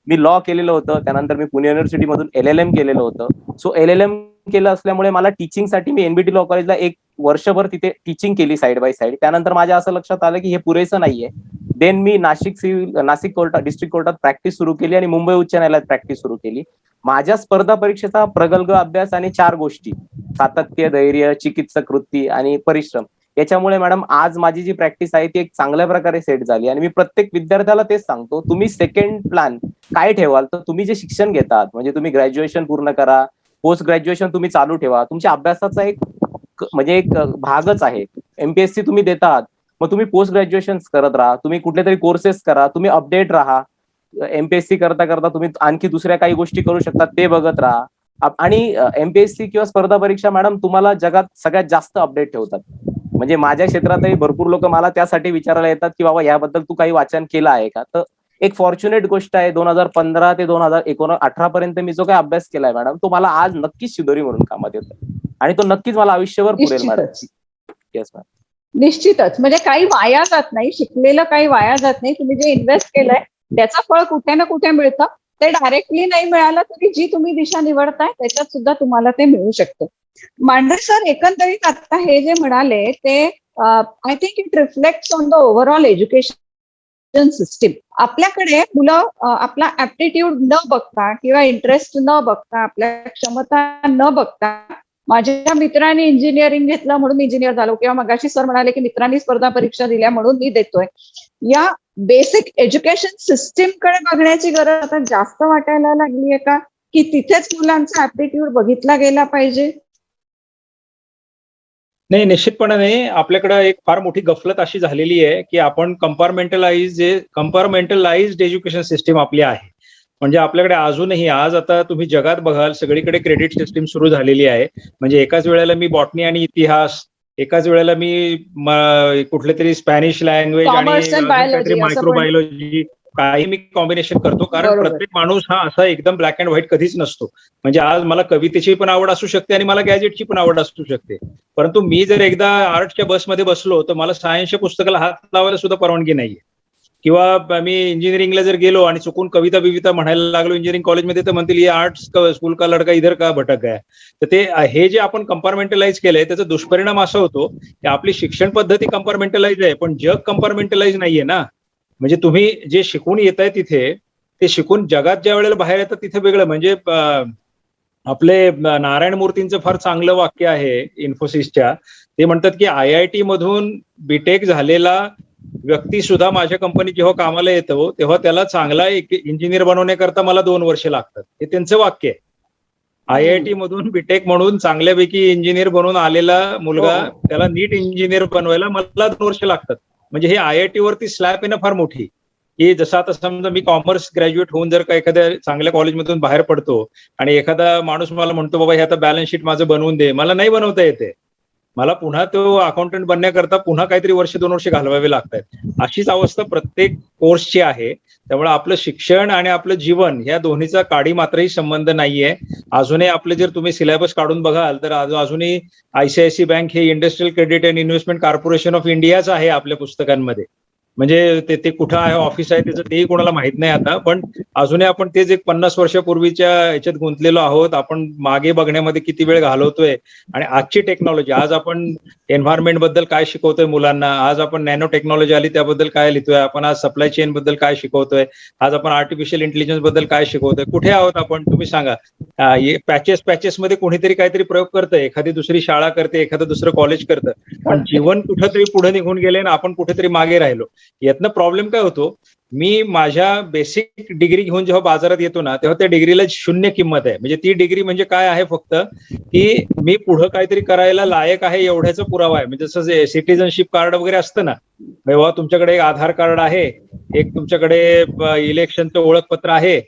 मी लॉ केलेलं होतं, त्यानंतर मी पुणे युनिव्हर्सिटी मधून LLM केलेलं होतं. सो LLM केलं असल्यामुळे मला टीचिंगसाठी मी NBT लॉ कॉलेजला 1 वर्षभर तिथे टीचिंग केली साईड बाय साईड. त्यानंतर माझ्या असं लक्षात आलं की हे पुरेसं नाहीये. देन मी नाशिक डिस्ट्रिक्ट कोर्टात प्रॅक्टिस सुरू केली आणि मुंबई उच्च न्यायालयात प्रॅक्टिस सुरू केली. माझ्या स्पर्धा परीक्षेचा प्रगल्भ अभ्यास आणि 4 गोष्टी, सातत्य, धैर्य, चिकित्सक वृत्ती आणि परिश्रम, याच्यामुळे मॅडम आज माझी जी प्रॅक्टिस आहे ती एक चांगल्या प्रकारे सेट झाली. आणि मी प्रत्येक विद्यार्थ्याला तेच सांगतो, तुम्ही सेकंड प्लॅन काय ठेवाल तर तुम्ही जे शिक्षण घेतात, म्हणजे तुम्ही ग्रॅज्युएशन पूर्ण करा, पोस्ट ग्रॅज्युएशन तुम्ही चालू ठेवा. तुमच्या अभ्यासाचा एक भागच आहे. MPSC तुम्ही देतात, मग तुम्ही पोस्ट ग्रॅज्युएशन करत राहा, तुम्ही कुठले तरी कोर्सेस करा, तुम्ही अपडेट राहा. MPSC करता करता तुम्ही आणखी दुसऱ्या काही गोष्टी करू शकता, ते बघत राहा. आणि MPSC किंवा स्पर्धा परीक्षा मॅडम तुम्हाला जगात सगळ्यात जास्त अपडेट ठेवतात. म्हणजे माझ्या क्षेत्रातही भरपूर लोक मला त्यासाठी विचारायला येतात की बाबा याबद्दल तू काही वाचन केलं आहे का. तर एक फॉर्च्युनेट गोष्ट आहे, 2015 ते 2018 पर्यंत मी जो काही अभ्यास केलाय मॅडम, तो मला आज नक्कीच शिदोरी म्हणून कामात येतो आणि तो नक्कीच मला आयुष्यभर पुरेल मॅडम. Yes ma'am. निश्चितच. म्हणजे काही वाया जात नाही, शिकलेलं काही वाया जात नाही. तुम्ही जे इन्व्हेस्ट केलंय त्याचं फळ कुठे ना कुठे मिळतं. ते डायरेक्टली नाही मिळालं तरी जी तुम्ही दिशा निवडताय त्याच्यात सुद्धा तुम्हाला ते मिळू शकतं. मांढरे सर, एकंदरीत आता हे जे म्हणाले ते I think it reflects on the overall education system. आपल्याकडे मुलं आपला ऍप्टिट्यूड न बघता किंवा इंटरेस्ट न बघता, आपल्या क्षमता न बघता, माझ्या मित्रांनी इंजिनिअरिंग घेतलं म्हणून इंजिनियर झालो, किंवा मगाशी सर म्हणाले की मित्रांनी स्पर्धा परीक्षा दिल्या म्हणून मी देतोय, या बेसिक एज्युकेशन सिस्टीम कडे बघण्याची गरज आता जास्त वाटायला लागली आहे का, की तिथेच मुलांचा ऍप्टिट्यूड बघितला गेला पाहिजे? नाही, निश्चितपणे नाही. आपल्याकडे एक फार मोठी गफलत अशी झालेली आहे की आपण कंपार्टमेंटलाइज्ड एज्युकेशन सिस्टीम आपली आहे. म्हणजे आपल्याकडे अजूनही आज आता तुम्ही जगात बघाल सगळीकडे क्रेडिट सिस्टीम सुरू झालेली आहे. म्हणजे एकाच वेळेला मी बॉटनी आणि इतिहास, एकाच वेळेला मी कुठले तरी स्पॅनिश लँग्वेज आणि मायक्रोबायोलॉजी, काही मी कॉम्बिनेशन करतो. कारण प्रत्येक माणूस हा असा एकदम ब्लॅक अँड व्हाईट कधीच नसतो. म्हणजे आज मला कवितेची पण आवड असू शकते आणि मला गॅजेटची पण आवड असू शकते, परंतु मी जर एकदा आर्टच्या बसमध्ये बसलो तर मला सायन्सच्या पुस्तकाला हात लावायला सुद्धा परवानगी नाहीये. किंवा मी इंजिनिअरिंगला जर गेलो आणि चुकून कविता बिविता म्हणायला लागलो इंजिनिअरिंग कॉलेजमध्ये, तर म्हणतील ये आर्ट्स स्कूल का लडका इधर का भटक आहे. तर ते हे जे आपण कंपार्टमेंटलाइज केलंय त्याचा दुष्परिणाम असा होतो की आपली शिक्षण पद्धती कंपार्टमेंटलाइज आहे पण जग कंपार्टमेंटलाइज नाहीये ना. म्हणजे तुम्ही जे शिकून येत आहे तिथे, ते शिकून जगात ज्या वेळेला बाहेर येतात तिथे वेगळं. म्हणजे आपले नारायण मूर्तींचं फार चांगलं वाक्य आहे इन्फोसिसच्या. ते म्हणतात की IIT मधून बीटेक झालेला व्यक्ती सुद्धा माझ्या कंपनीत जेव्हा कामाला येतो तेव्हा त्याला चांगला एक इंजिनियर बनवण्याकरता मला 2 वर्ष लागतात. हे त्यांचं वाक्य आहे. IIT मधून बीटेक म्हणून चांगल्यापैकी इंजिनियर बनवून आलेला मुलगा, त्याला नीट इंजिनियर बनवायला मला 2 वर्ष लागतात. म्हणजे हे IIT वरती स्लॅब येणं फार मोठी, की जसं आता समजा मी कॉमर्स ग्रॅज्युएट होऊन जर का एखाद्या चांगल्या कॉलेजमधून बाहेर पडतो आणि एखादा माणूस मला म्हणतो बाबा हे आता बॅलन्स शीट माझं बनवून दे, मला नाही बनवता येते. मला पुन्हा तो अकाउंटंट बनण्याकरता पुन्हा काहीतरी वर्ष 2 वर्ष घालवावे लागतात. अशीच अवस्था प्रत्येक कोर्सची आहे. त्यामुळे आपलं शिक्षण आणि आपलं जीवन या दोन्हीचा काडी मात्रही संबंध नाहीये. अजूनही आपले जर तुम्ही सिलेबस काढून बघाल तर अजूनही ICICI बँक हे industrial credit and investment corporation of इंडियाच आहे आपल्या पुस्तकांमध्ये. म्हणजे ते कुठं आहे ऑफिस आहे त्याचं तेही कोणाला माहित नाही आता, पण अजूनही आपण तेच एक 50 वर्षापूर्वीच्या ह्याच्यात गुंतलेलो आहोत. आपण मागे बघण्यामध्ये किती वेळ घालवतोय आणि आजची टेक्नॉलॉजी, आज आपण एन्व्हायरमेंट बद्दल काय शिकवतोय मुलांना, आज आपण नॅनो टेक्नॉलॉजी आली त्याबद्दल काय लिहितोय आपण, आज सप्लाय चेन बद्दल काय शिकवतोय, आज आपण आर्टिफिशियल इंटेलिजन्स बद्दल काय शिकवतोय, कुठे आहोत आपण तुम्ही सांगा. पॅचेस मध्ये कोणीतरी काहीतरी प्रयोग करतंय, एखादी दुसरी शाळा करते, एखादं दुसरं कॉलेज करतं, पण जीवन कुठंतरी पुढे निघून गेले ना आपण कुठेतरी मागे राहिलो. यातनं प्रॉब्लेम काय होतो, मी माझ्या बेसिक डिग्री घेऊन जेव्हा बाजारात येतो ना तेव्हा त्या डिग्रीला 0 किंमत आहे. म्हणजे ती डिग्री म्हणजे काय आहे, फक्त की मी पुढे काहीतरी करायला लायक आहे एवढ्याचा पुरावा आहे. म्हणजे जसं सिटिझनशिप कार्ड वगैरे असतं ना, बाबा तुमच्याकडे एक आधार कार्ड आहे, एक तुमच्याकडे इलेक्शनचं ओळखपत्र आहे,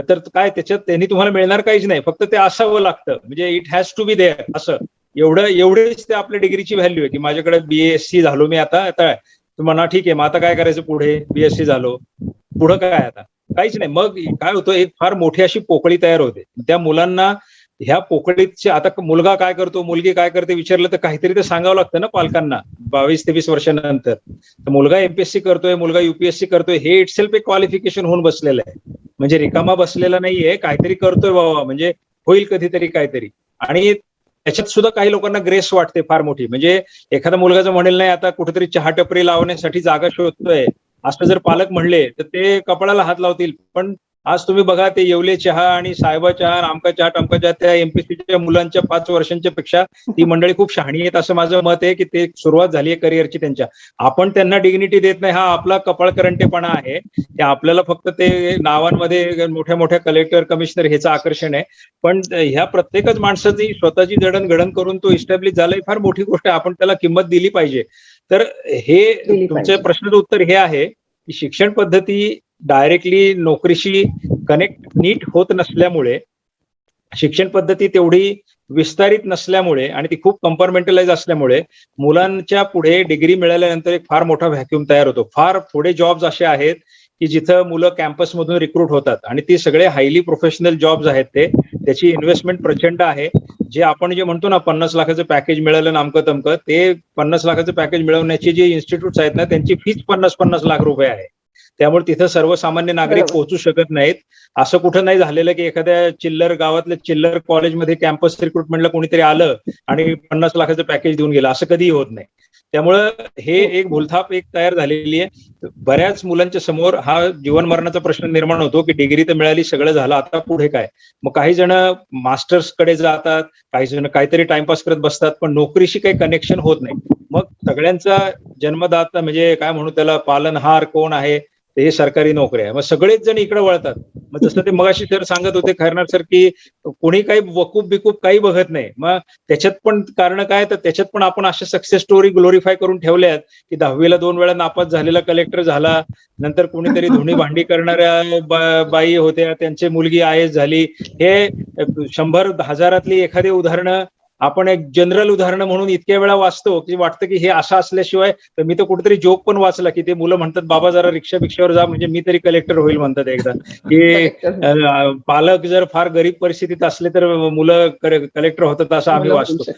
तर काय त्याच्यात त्यांनी तुम्हाला मिळणार काहीच नाही, फक्त ते असावं लागतं. म्हणजे it has to be there असं. एवढेच ते आपल्या डिग्रीची व्हॅल्यू आहे की माझ्याकडे BSc झालो मी आता म्हणा ठीक आहे, मग आता काय करायचं पुढे, BSc झालो, पुढं काय आता काहीच नाही. मग काय होतं, एक फार मोठी अशी पोकळी तयार होते. त्या मुलांना ह्या पोकळीचे आता मुलगा काय करतो, मुलगी काय करते विचारलं तर काहीतरी ते सांगावं लागतं ना पालकांना 22-23 वर्षानंतर. मुलगा MPSC करतोय, मुलगा UPSC करतोय, हे इटसेल्फ एक क्वालिफिकेशन होऊन बसलेलं आहे. म्हणजे रिकामा बसलेला नाहीये, काहीतरी करतोय बाबा, म्हणजे होईल कधीतरी काहीतरी. आणि त्याच्यात सुद्धा काही लोकांना ग्रेस वाटते फार मोठी. म्हणजे एखादा मुलगा जर म्हणेल नाही आता कुठेतरी चहा टपरी लावण्यासाठी जागा शोधतोय असं जर पालक म्हणले तर ते कपाळाला हात लावतील. पण आज तुम्ही बघा ते येवले चहा आणि साहेबा चहा, आमका चहा टमका चहा, त्या MPSCच्या मुलांच्या 5 वर्षांच्या पेक्षा ती मंडळी खूप शहाणी आहेत असं माझं मत आहे, की ते सुरुवात झाली आहे करिअरची त्यांच्या. आपण त्यांना डिग्निटी देत नाही, हा आपला कपाळकरंटेपणा आहे. ते आपल्याला फक्त ते नावांमध्ये मोठ्या मोठ्या कलेक्टर कमिशनर ह्याचं आकर्षण आहे. पण ह्या प्रत्येकच माणसाची स्वतःची जडणघडण करून तो इस्टॅब्लिश झालाय, फार मोठी गोष्ट आहे. आपण त्याला किंमत दिली पाहिजे. तर हे तुमच्या प्रश्नाचं उत्तर हे आहे की शिक्षण पद्धती डायरेक्टली नोकरीशी कनेक्ट नीट होत नसल्यामुळे, शिक्षण पद्धती तेवढी विस्तारित नसल्यामुळे आणि ती खूप कंपार्टमेंटलाइज असल्यामुळे मुलांच्या पुढे डिग्री मिळाल्यानंतर एक फार मोठा व्हॅक्यूम तयार होतो. फार थोडे जॉब्स असे आहेत की जिथं मुलं कॅम्पसमधून रिक्रूट होतात आणि ते सगळे हायली प्रोफेशनल जॉब्स आहेत. त्याची इन्व्हेस्टमेंट प्रचंड आहे. जे आपण जे म्हणतो ना 50 लाखाचं पॅकेज मिळालं नामकं तमकं, ते 50 लाखाचं पॅकेज मिळवण्याची जे इन्स्टिट्यूट्स आहेत ना त्यांची फीच 50-50 लाख रुपये आहे. त्यामुळे तिथं सर्वसामान्य नागरिक पोहोचू शकत नाहीत. असं कुठं नाही झालेलं की एखाद्या चिल्लर गावातल्या चिल्लर कॉलेजमध्ये कॅम्पस रिक्रुटमेंटला कोणीतरी आलं आणि 50 लाखाचं पॅकेज देऊन गेलं, असं कधीही होत नाही. त्यामुळं हे एक भूलथाप एक तयार झालेली आहे. बऱ्याच मुलांच्या समोर हा जीवन मरणाचा प्रश्न निर्माण होतो की डिग्री तर मिळाली, सगळं झालं, आता पुढे काय. मग काही जण मास्टर्स कडे जातात, काही जण काहीतरी टाइमपास करत बसतात, पण नोकरीशी काही कनेक्शन होत नाही. मग सगळ्यांचा जन्मदाता म्हणजे काय म्हणू त्याला, पालनहार कोण आहे, हे सरकारी नोकरी आहे. मग सगळेच जण इकडे वळतात. मग जसं ते मगाशी सर सांगत होते खैरनार सर की कोणी काही वकूफ बिकूफ काही बघत नाही. मग त्याच्यात पण कारण काय, तर त्याच्यात पण आपण अशा सक्सेस स्टोरी ग्लोरीफाय करून ठेवल्यात की 10वीला 2 वेळा नापास झालेला कलेक्टर झाला, नंतर कोणीतरी धुणी भांडी करणाऱ्या बाई होत्या, त्यांची मुलगी IAS झाली. हे 100 हजारातली एखादी उदाहरणं आपण एक जनरल उदाहरणं म्हणून इतक्या वेळा वाचतो की वाटतं की हे असं असल्याशिवाय. तर मी तर कुठेतरी जोक पण वाचला की ते मुलं म्हणतात बाबा जरा रिक्षावर जा म्हणजे मी तरी कलेक्टर होईल म्हणतात एकदा. की पालक जर फार गरीब परिस्थितीत असले तर मुलं कलेक्टर होतात असं आम्ही वाचतो.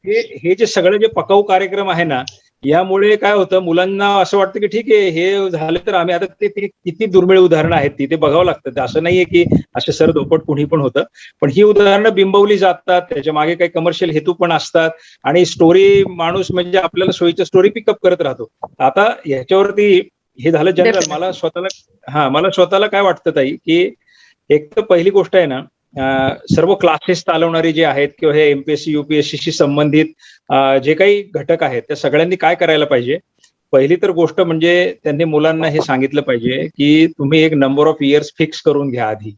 हे जे सगळे जे पकाऊ कार्यक्रम आहे ना, यामुळे काय होतं, मुलांना असं वाटतं की ठीक आहे हे झालं तर आम्ही आता ते किती दुर्मिळ उदाहरणं आहेत ती बघावं लागतं. असं नाहीये की असे सर धोपट कुणी पण होतं, पण ही उदाहरणं बिंबवली जातात, त्याच्या मागे काही कमर्शियल हेतू पण असतात आणि स्टोरी माणूस म्हणजे आपल्याला सोयीचं स्टोरी पिकअप करत राहतो. आता ह्याच्यावरती हे झालं जनरल. मला स्वतःला काय वाटतं ताई, की एक तर पहिली गोष्ट आहे ना, सर्व क्लासेस चालवणारी जे आहेत किंवा हे MPSC UPSC शी संबंधित जे काही घटक आहेत त्या सगळ्यांनी काय करायला पाहिजे. पहिली तर गोष्ट म्हणजे त्यांनी मुलांना हे सांगितलं पाहिजे की तुम्ही एक नंबर ऑफ इयर्स फिक्स करून घ्या आधी.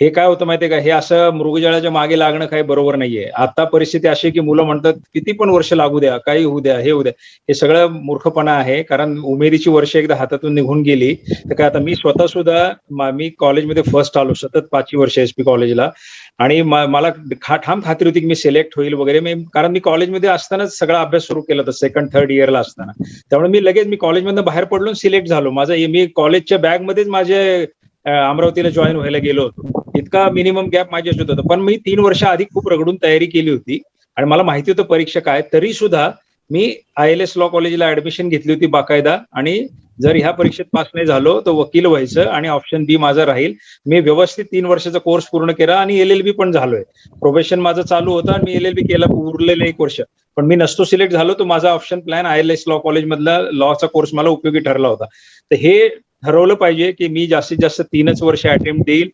हे काय होतं माहितीये का, हे असं मृगजळाच्या मागे लागणं काही बरोबर नाहीये. आता परिस्थिती अशी आहे की मुलं म्हणतात किती पण वर्ष लागू द्या, काही होऊ द्या, हे होऊ द्या. हे सगळं मूर्खपणा आहे, कारण उमेदीची वर्ष एकदा हातातून निघून गेली तर काय. आता मी स्वतः सुद्धा मी कॉलेजमध्ये फर्स्ट आलो सतत 5 वर्ष एसपी कॉलेजला, आणि मला ठाम खात्री होती की मी सिलेक्ट होईल वगैरे. कारण मी कॉलेजमध्ये असतानाच सगळा अभ्यास सुरू केला होता, सेकंड थर्ड इयरला असताना. त्यामुळे मी कॉलेजमधनं बाहेर पडलो, सिलेक्ट झालो. मी कॉलेजच्या बॅगमध्येच माझे अमरावतीला जॉईन व्हायला गेलो होतो. इतका मिनिमम गॅप माझ्यासोबत होता. पण मी 3 वर्ष आधी खूप रगडून तयारी केली होती आणि मला माहिती होतं परीक्षा काय. तरी सुद्धा मी ILS लॉ कॉलेजला ऍडमिशन घेतली होती बाकायदा, आणि जर ह्या परीक्षेत पास नाही झालो तर वकील व्हायचं आणि ऑप्शन बी माझा राहील. मी व्यवस्थित 3 वर्षाचा कोर्स पूर्ण केला आणि LLB पण झालोय. प्रोफेशन माझं चालू होतं आणि मी LLB केला उरलेलं 1 वर्ष. पण मी नसतो सिलेक्ट झालो तर माझा option plan ILS law college मधला लॉचा कोर्स मला उपयोगी ठरला होता. तर हे ठरवलं पाहिजे की मी जास्तीत जास्त 3च वर्ष अटेम्प्ट देईल.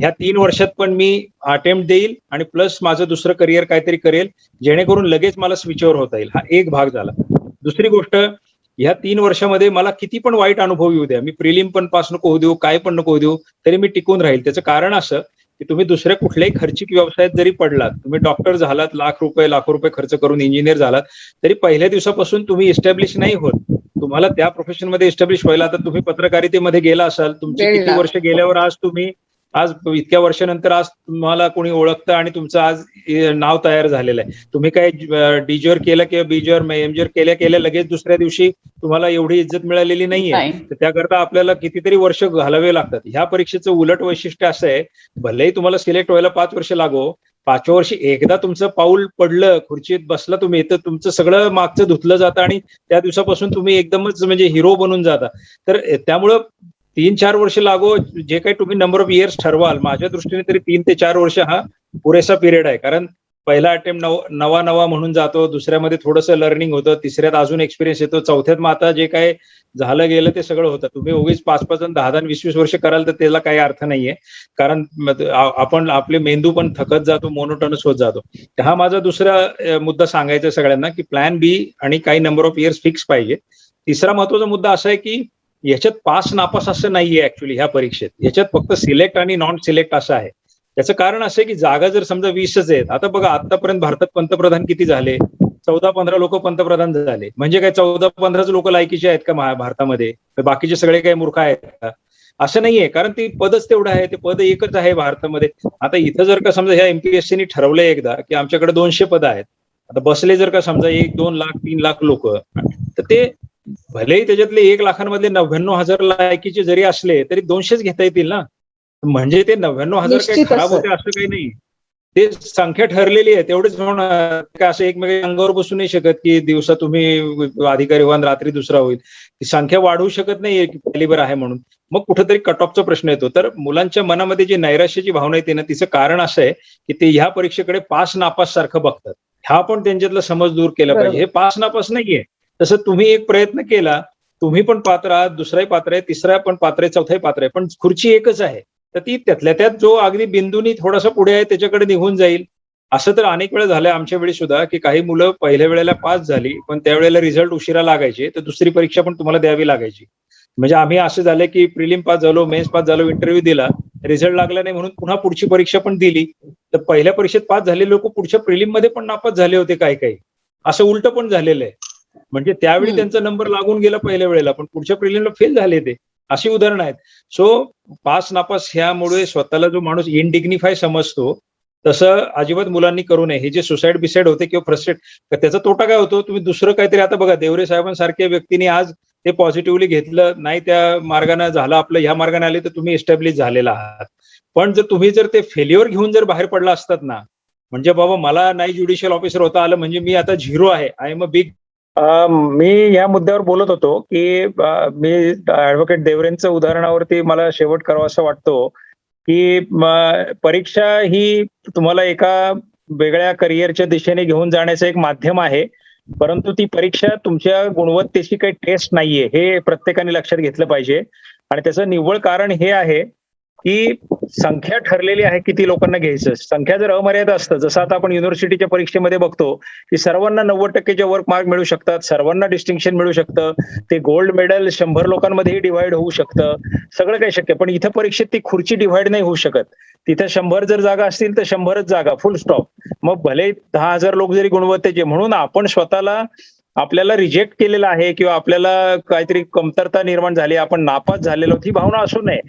ह्या 3 वर्षात पण मी अटेम्प्ट देईल आणि प्लस माझं दुसरं करिअर काहीतरी करेल, जेणेकरून लगेच मला स्विचओव्हर होता येईल. हा एक भाग झाला. दुसरी गोष्ट, ह्या 3 वर्षामध्ये मला किती पण वाईट अनुभव येऊ द्या, मी प्रिलिम पण पास नको होऊ देऊ, काय पण नको होऊ देऊ, तरी मी टिकून राहील. त्याचं कारण असं की तुम्ही दुसऱ्या कुठल्याही खर्चिक व्यवसायात जरी पडलात, तुम्ही डॉक्टर झालात, लाख रुपये खर्च करून इंजिनियर झालात, तरी पहिल्या दिवसापासून तुम्ही इस्टॅब्लिश नाही होत. तुम्हाला त्या प्रोफेशन मध्ये इस्टॅब्लिश व्हायला, आता तुम्ही पत्रकारितेमध्ये गेला असाल, तुमची वेळ किती लागतो. वर्ष गेल्यावर आज इतक्या वर्षानंतर आज तुम्हाला कोणी ओळखतं आणि तुमचं आज नाव तयार झालेलं आहे. तुम्ही काय डीजर केलं किंवा बीजर एमजर केल्या लगेच दुसऱ्या दिवशी तुम्हाला एवढी इज्जत मिळालेली नाहीये. नाही. तर त्याकरता आपल्याला कितीतरी वर्ष घालावे लागतात. ह्या परीक्षेचं उलट वैशिष्ट्य असं आहे, भलेही तुम्हाला सिलेक्ट व्हायला 5 वर्ष लागो, 5व्या वर्षी एकदा तुमचं पाऊल पडलं, खुर्चीत बसला तुम्ही, तर तुमचं सगळं मागचं धुतलं जातं आणि त्या दिवसापासून तुम्ही एकदमच म्हणजे हिरो बनून जाता. तर त्यामुळं 3-4 वर्ष लागो, जे काही तुम्ही नंबर ऑफ इयर्स ठरवाल, माझ्या दृष्टीने तरी 3 ते 4 वर्ष हा पुरेसा पिरियड आहे. कारण पहिला अटेम्प्ट नवा म्हणून जातो, दुसऱ्यामध्ये थोडंसं लर्निंग होतं, तिसऱ्यात अजून एक्सपिरियन्स येतो, चौथ्यात मग आता जे काय झालं गेलं ते सगळं होतं. तुम्ही उगीच 5-5 आणि 10-10 20-20 वर्ष कराल तर त्याला काही अर्थ नाहीये. कारण आपण आपले मेंदू पण थकत जातो, मोनोटोनस होत जातो. हा माझा दुसरा मुद्दा सांगायचा सगळ्यांना की प्लॅन बी आणि काही नंबर ऑफ इयर्स फिक्स पाहिजे. तिसरा महत्वाचा मुद्दा असा आहे की याच्यात पास नापास असं नाहीये ऍक्च्युली ह्या परीक्षेत. याच्यात फक्त सिलेक्ट आणि नॉन सिलेक्ट असं आहे. त्याचं कारण असं आहे की जागा जर समजा 20च आहेत, आता बघा आतापर्यंत भारतात पंतप्रधान किती झाले, 14-15 लोक पंतप्रधान झाले. म्हणजे काय 14-15 लोक लायकीचे आहेत का भारतामध्ये? बाकीचे सगळे काही मूर्ख आहेत का? असं नाहीये, कारण ती पदच तेवढं आहे, ते पद एकच आहे भारतामध्ये. आता इथं जर का समजा ह्या MPSCनी ठरवलंय एकदा की आमच्याकडे 200 पद आहेत, आता बसले जर का समजा 1-2 लाख 3 लाख लोक, तर ते भलेही त्याच्यातले 1 लाखांमधले 99,000 लायकीचे जरी असले तरी 200च घेता येतील ना. म्हणजे ते 99,000 काही निश्चितच खराब सर. होते असं काही नाही. ते संख्या ठरलेली आहे, तेवढेच होणार. काय असं एकमेकांच्या अंगावर बसू नाही शकत की दिवसा तुम्ही अधिकारी व्हा आणि रात्री दुसरा होईल. ती संख्या वाढवू शकत नाहीये की कॅलिबर आहे म्हणून. मग कुठेतरी कट ऑफचा प्रश्न येतो. तर मुलांच्या मनामध्ये जी नैराश्याची भावना येते ना, तिचं कारण असं आहे की ते ह्या परीक्षेकडे पास नापास सारखं बघतात. हा पण त्यांच्यातला समज दूर केला पाहिजे. हे पास नापास नाहीये. तसं तुम्ही एक प्रयत्न केला, तुम्ही पण पात्र आहात, दुसराही पात्र आहे, तिसरा पण पात्र आहे, चौथाही पात्र आहे, पण खुर्ची एकच आहे. तर ती त्यातल्या त्यात जो अगदी बिंदूनी थोडासा पुढे आहे त्याच्याकडे निघून जाईल. असं तर अनेक वेळा झालंय आमच्या वेळी सुद्धा की काही मुलं पहिल्या वेळेला पास झाली, पण त्यावेळेला रिझल्ट उशिरा लागायचे, तर दुसरी परीक्षा पण तुम्हाला द्यावी लागायची. म्हणजे आम्ही असं झालं की प्रिलिम पास झालो, मेन्स पास झालो, इंटरव्ह्यू दिला, रिझल्ट लागला नाही म्हणून पुन्हा पुढची परीक्षा पण दिली. तर पहिल्या परीक्षेत पास झालेले लोक पुढच्या प्रिलिम मध्ये पण नापास झाले होते काही. असं उलट पण झालेलं आहे. म्हणजे त्यावेळी त्यांचा नंबर लागून गेला पहिल्या वेळेला, पण पुढच्या प्रिलिमला फेल झाले ते. अशी उदाहरणं आहेत. सो पास नापास ह्यामुळे स्वतःला जो माणूस इनडिग्निफाय समजतो, तसं अजिबात मुलांनी करू नये. हे जे सुसाईड बिसाईड होते किंवा फ्रस्ट्रेट, त्याचा तोटा काय होतो, तुम्ही दुसरं काहीतरी, आता बघा देवरे साहेबांसारख्या व्यक्तीने आज ते पॉझिटिव्हली घेतलं नाही, त्या मार्गाने झालं आपलं, ह्या मार्गाने आले तर तुम्ही एस्टॅब्लिश झालेला आहात. पण जर ते फेल्युअर घेऊन जर बाहेर पडला असतात ना, म्हणजे बाबा मला नाही ज्युडिशियल ऑफिसर होता आलं म्हणजे मी आता झिरो आहे, आय एम अ बिग. मी या मुद्द्यावर बोलत होतो की मी ऍडव्होकेट देवरेंचं उदाहरणावरती मला शेवट करावा असं वाटतो की परीक्षा ही तुम्हाला एका वेगळ्या करिअरच्या दिशेने घेऊन जाण्याचं एक माध्यम आहे, परंतु ती परीक्षा तुमच्या गुणवत्तेची काही टेस्ट नाहीये, हे प्रत्येकाने लक्षात घेतलं पाहिजे. आणि त्याचं निव्वळ कारण हे आहे की संख्या ठरलेली आहे किती लोकांना घ्यायचं. संख्या जर अमर्याद असतं, जसं आता आपण युनिव्हर्सिटीच्या परीक्षेमध्ये बघतो की सर्वांना 90%च्या वर मार्क मिळू शकतात, सर्वांना डिस्टिंक्शन मिळू शकतं, ते गोल्ड मेडल 100 लोकांमध्येही डिव्हाइड होऊ शकतं, सगळं काही शक्य. पण इथं परीक्षेत ती खुर्ची डिव्हाइड नाही होऊ शकत. तिथं 100 जर जागा असतील तर 100च जागा, फुल स्टॉप. मग भले 10,000 लोक जरी गुणवत्तेचे, म्हणून आपण स्वतःला आपल्याला रिजेक्ट केलेलं आहे किंवा आपल्याला काहीतरी कमतरता निर्माण झाली, आपण नापास झालेलो, ही भावना असू नये.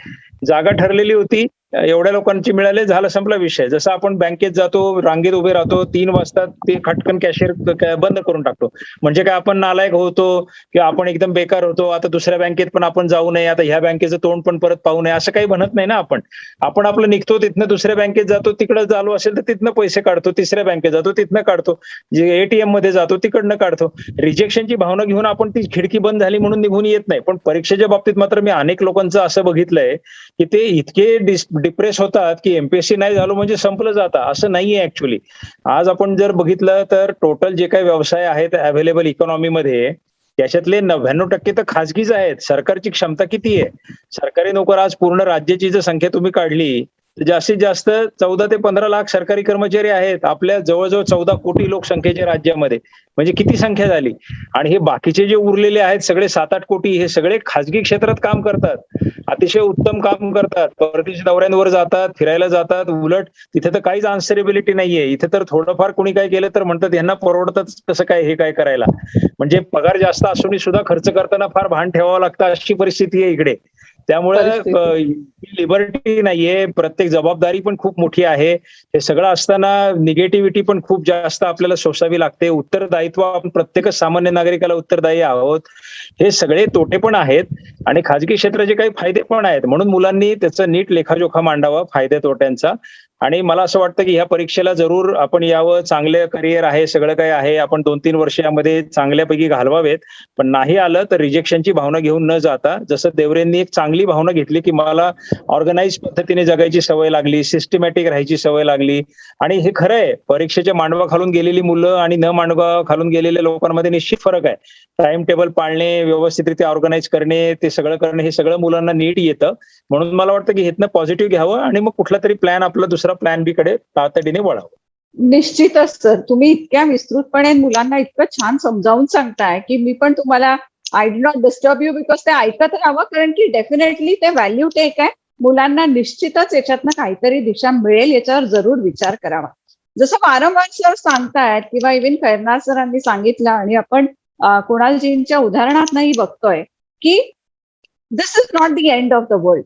जागा ठरलेली होती, एवढ्या लोकांची मिळाले, झालं, संपला विषय. जसं आपण बँकेत जातो, रांगेत उभे राहतो, 3 वाजता ते खटकन कॅशियर बंद करून टाकतो. म्हणजे काय आपण नालायक होतो किंवा आपण एकदम बेकार होतो, आता दुसऱ्या बँकेत पण आपण जाऊ नये, आता ह्या बँकेचं तोंड पण परत पाहू नये, असं काही म्हणत नाही ना आपण. आपण आपलं निघतो, तिथनं दुसऱ्या बँकेत जातो, तिकडं चालू असेल तर तिथनं पैसे काढतो, तिसऱ्या बँकेत जातो, तिथनं काढतो, जे एटीएम मध्ये जातो तिकडनं काढतो. रिजेक्शनची भावना घेऊन आपण ती खिडकी बंद झाली म्हणून निघून येत नाही. पण परीक्षेच्या बाबतीत मात्र मी अनेक लोकांचं असं बघितलंय की ते इतके डिप्रेस होतात की एमपीएससी नाही झालो म्हणजे संपलं जातं. असं नाहीये ऍक्च्युली. आज आपण जर बघितलं तर टोटल जे काही व्यवसाय आहेत अवेलेबल इकॉनॉमीमध्ये, त्याच्यातले 99% तर खाजगीच आहेत. सरकारची क्षमता किती आहे? सरकारी नोकर आज पूर्ण राज्याची जर संख्या तुम्ही काढली तर जास्तीत जास्त 14 ते 15 लाख सरकारी कर्मचारी आहेत आपल्या जवळजवळ 14 कोटी लोकसंख्येच्या राज्यामध्ये. म्हणजे किती संख्या झाली? आणि हे बाकीचे जे उरलेले आहेत सगळे 7-8 कोटी, हे सगळे खाजगी क्षेत्रात काम करतात, अतिशय उत्तम काम करतात, परदेशी दौऱ्यांवर जातात, फिरायला जातात. उलट तिथे तर काहीच आन्सरेबिलिटी नाहीये. इथे तर थोडंफार कोणी काय केलं तर म्हणतात यांना परवडतं कसं काय हे काय करायला. म्हणजे पगार जास्त असूनही सुद्धा खर्च करताना फार भान ठेवावं लागतं, अशी परिस्थिती आहे इकडे. त्यामुळे लिबर्टी नाहीये, प्रत्येक जबाबदारी पण खूप मोठी आहे. हे सगळं असताना निगेटिव्हिटी पण खूप जास्त आपल्याला सोसावी लागते. उत्तरदायित्व आपण प्रत्येकच सामान्य नागरिकाला उत्तरदायी आहोत. हे सगळे तोटे पण आहेत आणि खाजगी क्षेत्राचे काही फायदे पण आहेत. म्हणून मुलांनी त्याचा नीट लेखाजोखा मांडावा फायदे तोट्यांचा. आणि मला असं वाटतं की ह्या परीक्षेला जरूर आपण यावं. चांगलं करिअर आहे, सगळं काही आहे, आपण 2-3 वर्ष यामध्ये चांगल्यापैकी घालवावेत. पण नाही आलं तर रिजेक्शनची भावना घेऊन न जाता, जसं देवरेंनी एक चांगली भावना घेतली की मला ऑर्गनाइज पद्धतीने जगायची सवय लागली, सिस्टमॅटिक राहायची सवय लागली. आणि हे खरं आहे, परीक्षेच्या मांडवा खालून गेलेली मुलं आणि न मांडवा खालून गेलेल्या लोकांमध्ये निश्चित फरक आहे. टाइम टेबल पाळणे, व्यवस्थितरित्या ऑर्गनाइज करणे, ते सगळं करणे, हे सगळं मुलांना नीट येतं. म्हणून मला वाटतं की इथनं पॉझिटिव्ह घ्यावं आणि मग कुठला तरी प्लॅन, आपला दुसरा प्लॅन बी कडे तातडीने वळावं. निश्चितच सर, तुम्ही इतक्या विस्तृतपणे मुलांना इतकं छान समजावून सांगताय की मी पण तुम्हाला I do not disturb you because ते ऐकत राहावं, कारण की डेफिनेटली ते व्हॅल्यू टेक आहे. मुलांना निश्चितच याच्यातनं काहीतरी दिशा मिळेल, याच्यावर जरूर विचार करावा. जसं वारंवार सर सांगतायत किंवा इव्हन खैरनार सरांनी सांगितलं आणि आपण कुणालजींच्या उदाहरणातनंही बघतोय की this is not the end of the world.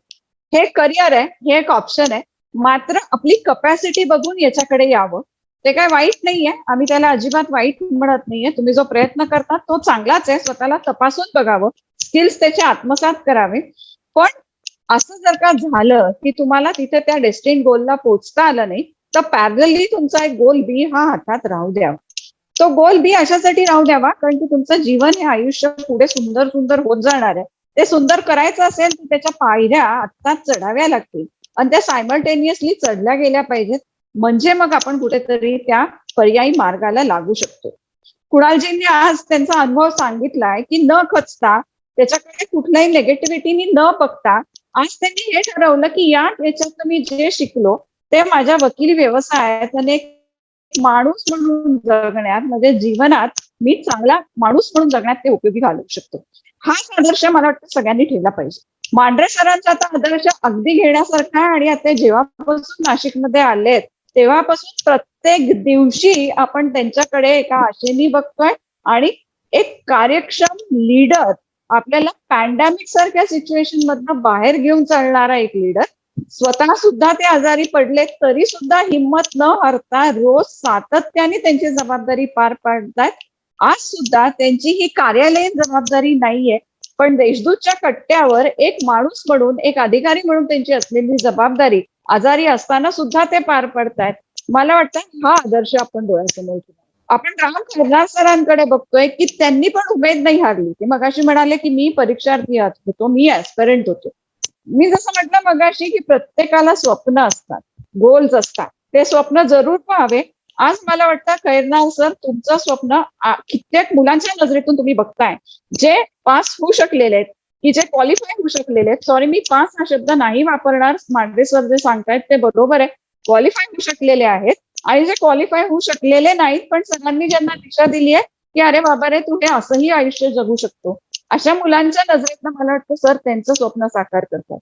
हे करिअर आहे, हे एक ऑप्शन आहे, मात्र आपली कपॅसिटी बघून याच्याकडे यावं. ते काय वाईट नाहीये, आम्ही त्याला अजिबात वाईट म्हणत नाहीये. तुम्ही जो प्रयत्न करता तो चांगलाच आहे, स्वतःला तपासून बघावं, स्किल्स त्याचे आत्मसात करावे. पण असं जर का झालं की तुम्हाला तिथे त्या डेस्टिन गोलला पोहोचता आलं नाही, तर पॅरलली तुमचा एक गोल बी हा हातात राहू द्यावा. तो गोल बी अशासाठी राहू द्यावा कारण की तुमचं जीवन हे आयुष्य पुढे सुंदर सुंदर होत जाणार आहे. ते सुंदर करायचं असेल तर त्याच्या पायऱ्या आत्ताच चढाव्या लागतील आणि त्या सायमल्टेनियसली चढल्या गेल्या पाहिजेत. म्हणजे मग आपण कुठेतरी त्या पर्यायी मार्गाला लागू शकतो. कुणालजींनी आज त्यांचा अनुभव सांगितलाय की न खचता, त्याच्याकडे कुठल्याही नेगेटिव्हिटीनी न बघता, आज त्यांनी हे ठरवलं की याच्यात मी जे शिकलो ते माझ्या वकिली व्यवसायात आणि एक माणूस म्हणून जगण्यात, म्हणजे जीवनात मी चांगला माणूस म्हणून जगण्यात ते उपयोगी घालू शकतो. हाच आदर्श मला वाटतं सगळ्यांनी ठेवला पाहिजे. मांढरे सरांचा आता आदर्श अगदी घेण्यासारखा आहे आणि आता जेव्हापासून नाशिकमध्ये आलेत तेव्हापासून प्रत्येक दिवशी आपण त्यांच्याकडे एका आशेने बघतोय आणि एक कार्यक्षम लीडर, आपल्याला पॅन्डेमिक सारख्या सिच्युएशन मधनं बाहेर घेऊन चालणारा एक लीडर. स्वतः सुद्धा ते आजारी पडले तरी सुद्धा हिंमत न हरता रोज सातत्याने त्यांची जबाबदारी पार पाडतायत. आज सुद्धा त्यांची ही कार्यालयीन जबाबदारी नाहीये, पण देशदूतच्या कट्ट्यावर एक माणूस म्हणून, एक अधिकारी म्हणून त्यांची असलेली जबाबदारी आजारी असताना सुद्धा ते पार पडतायत. मला वाटतं हा आदर्श आपण डोळ्यासमोर ठेवू. आपण राम खैरनार सरांकडे बघतोय की त्यांनी पण उमेद नाही हारली. ते मगाशी म्हणाले की मी परीक्षार्थी होतो, मी ऍस्पिरंट होतो. मी जसं म्हटलं मगाशी की प्रत्येकाला स्वप्न असतात, गोल्स असतात, ते स्वप्न जरूर पाहावे. आज मला वाटतं खैरनार सर, तुमचं स्वप्न कित्येक मुलांच्या नजरेतून तुम्ही बघताय जे पास होऊ शकलेले आहेत. की जे क्वालिफाय होऊ शकलेले आहेत, सॉरी मी पास हा शब्द नाही वापरणार, मांढरे सर जे सांगतायत ते बरोबर आहे, क्वालिफाय होऊ शकलेले आहेत, आणि जे क्वालिफाय होऊ शकलेले नाहीत पण सरांनी ज्यांना दिशा दिली आहे की अरे बाबा रे तू हे असंही आयुष्य जगू शकतो, अशा मुलांच्या नजरेतनं मला वाटतं सर त्यांचं स्वप्न साकार करतात.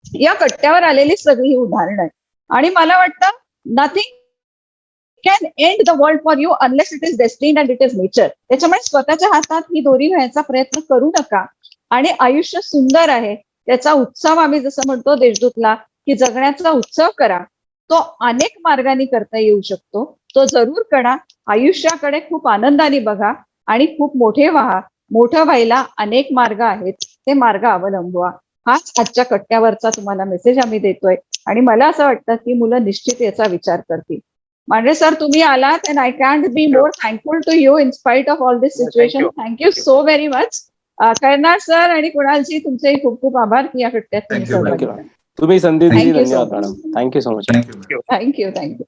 या कट्ट्यावर आलेली सगळी उदाहरणं आहेत आणि मला वाटतं nothing can end the world for you unless it is destined and it is nature. त्याच्यामुळे स्वतःच्या हातात ही दोरी व्हायचा प्रयत्न करू नका आणि आयुष्य सुंदर आहे त्याचा उत्सव, आम्ही जसं म्हणतो देशदूतला की जगण्याचा उत्सव करा, तो अनेक मार्गाने करता येऊ शकतो, तो जरूर करा. आयुष्याकडे खूप आनंदाने बघा आणि खूप मोठे व्हा. मोठं व्हायला अनेक मार्ग आहेत, ते मार्ग अवलंबवा. हाच आजच्या कट्ट्यावरचा तुम्हाला मेसेज आम्ही देतोय आणि मला असं वाटतं की मुलं निश्चित याचा विचार करतील. मांढरे सर तुम्ही आलात and I can't be more thankful to you in spite of all this situation. Thank you so very much. करणार सर आणि कुणालजी तुमचेही खूप खूप आभार की या कट्ट्यात तुम्ही Thank you, सहभागी थँक्यू. तुम्ही संधी दिली, Thank you so धन्यवाद madam. Thank you so much. Thank you. Thank you.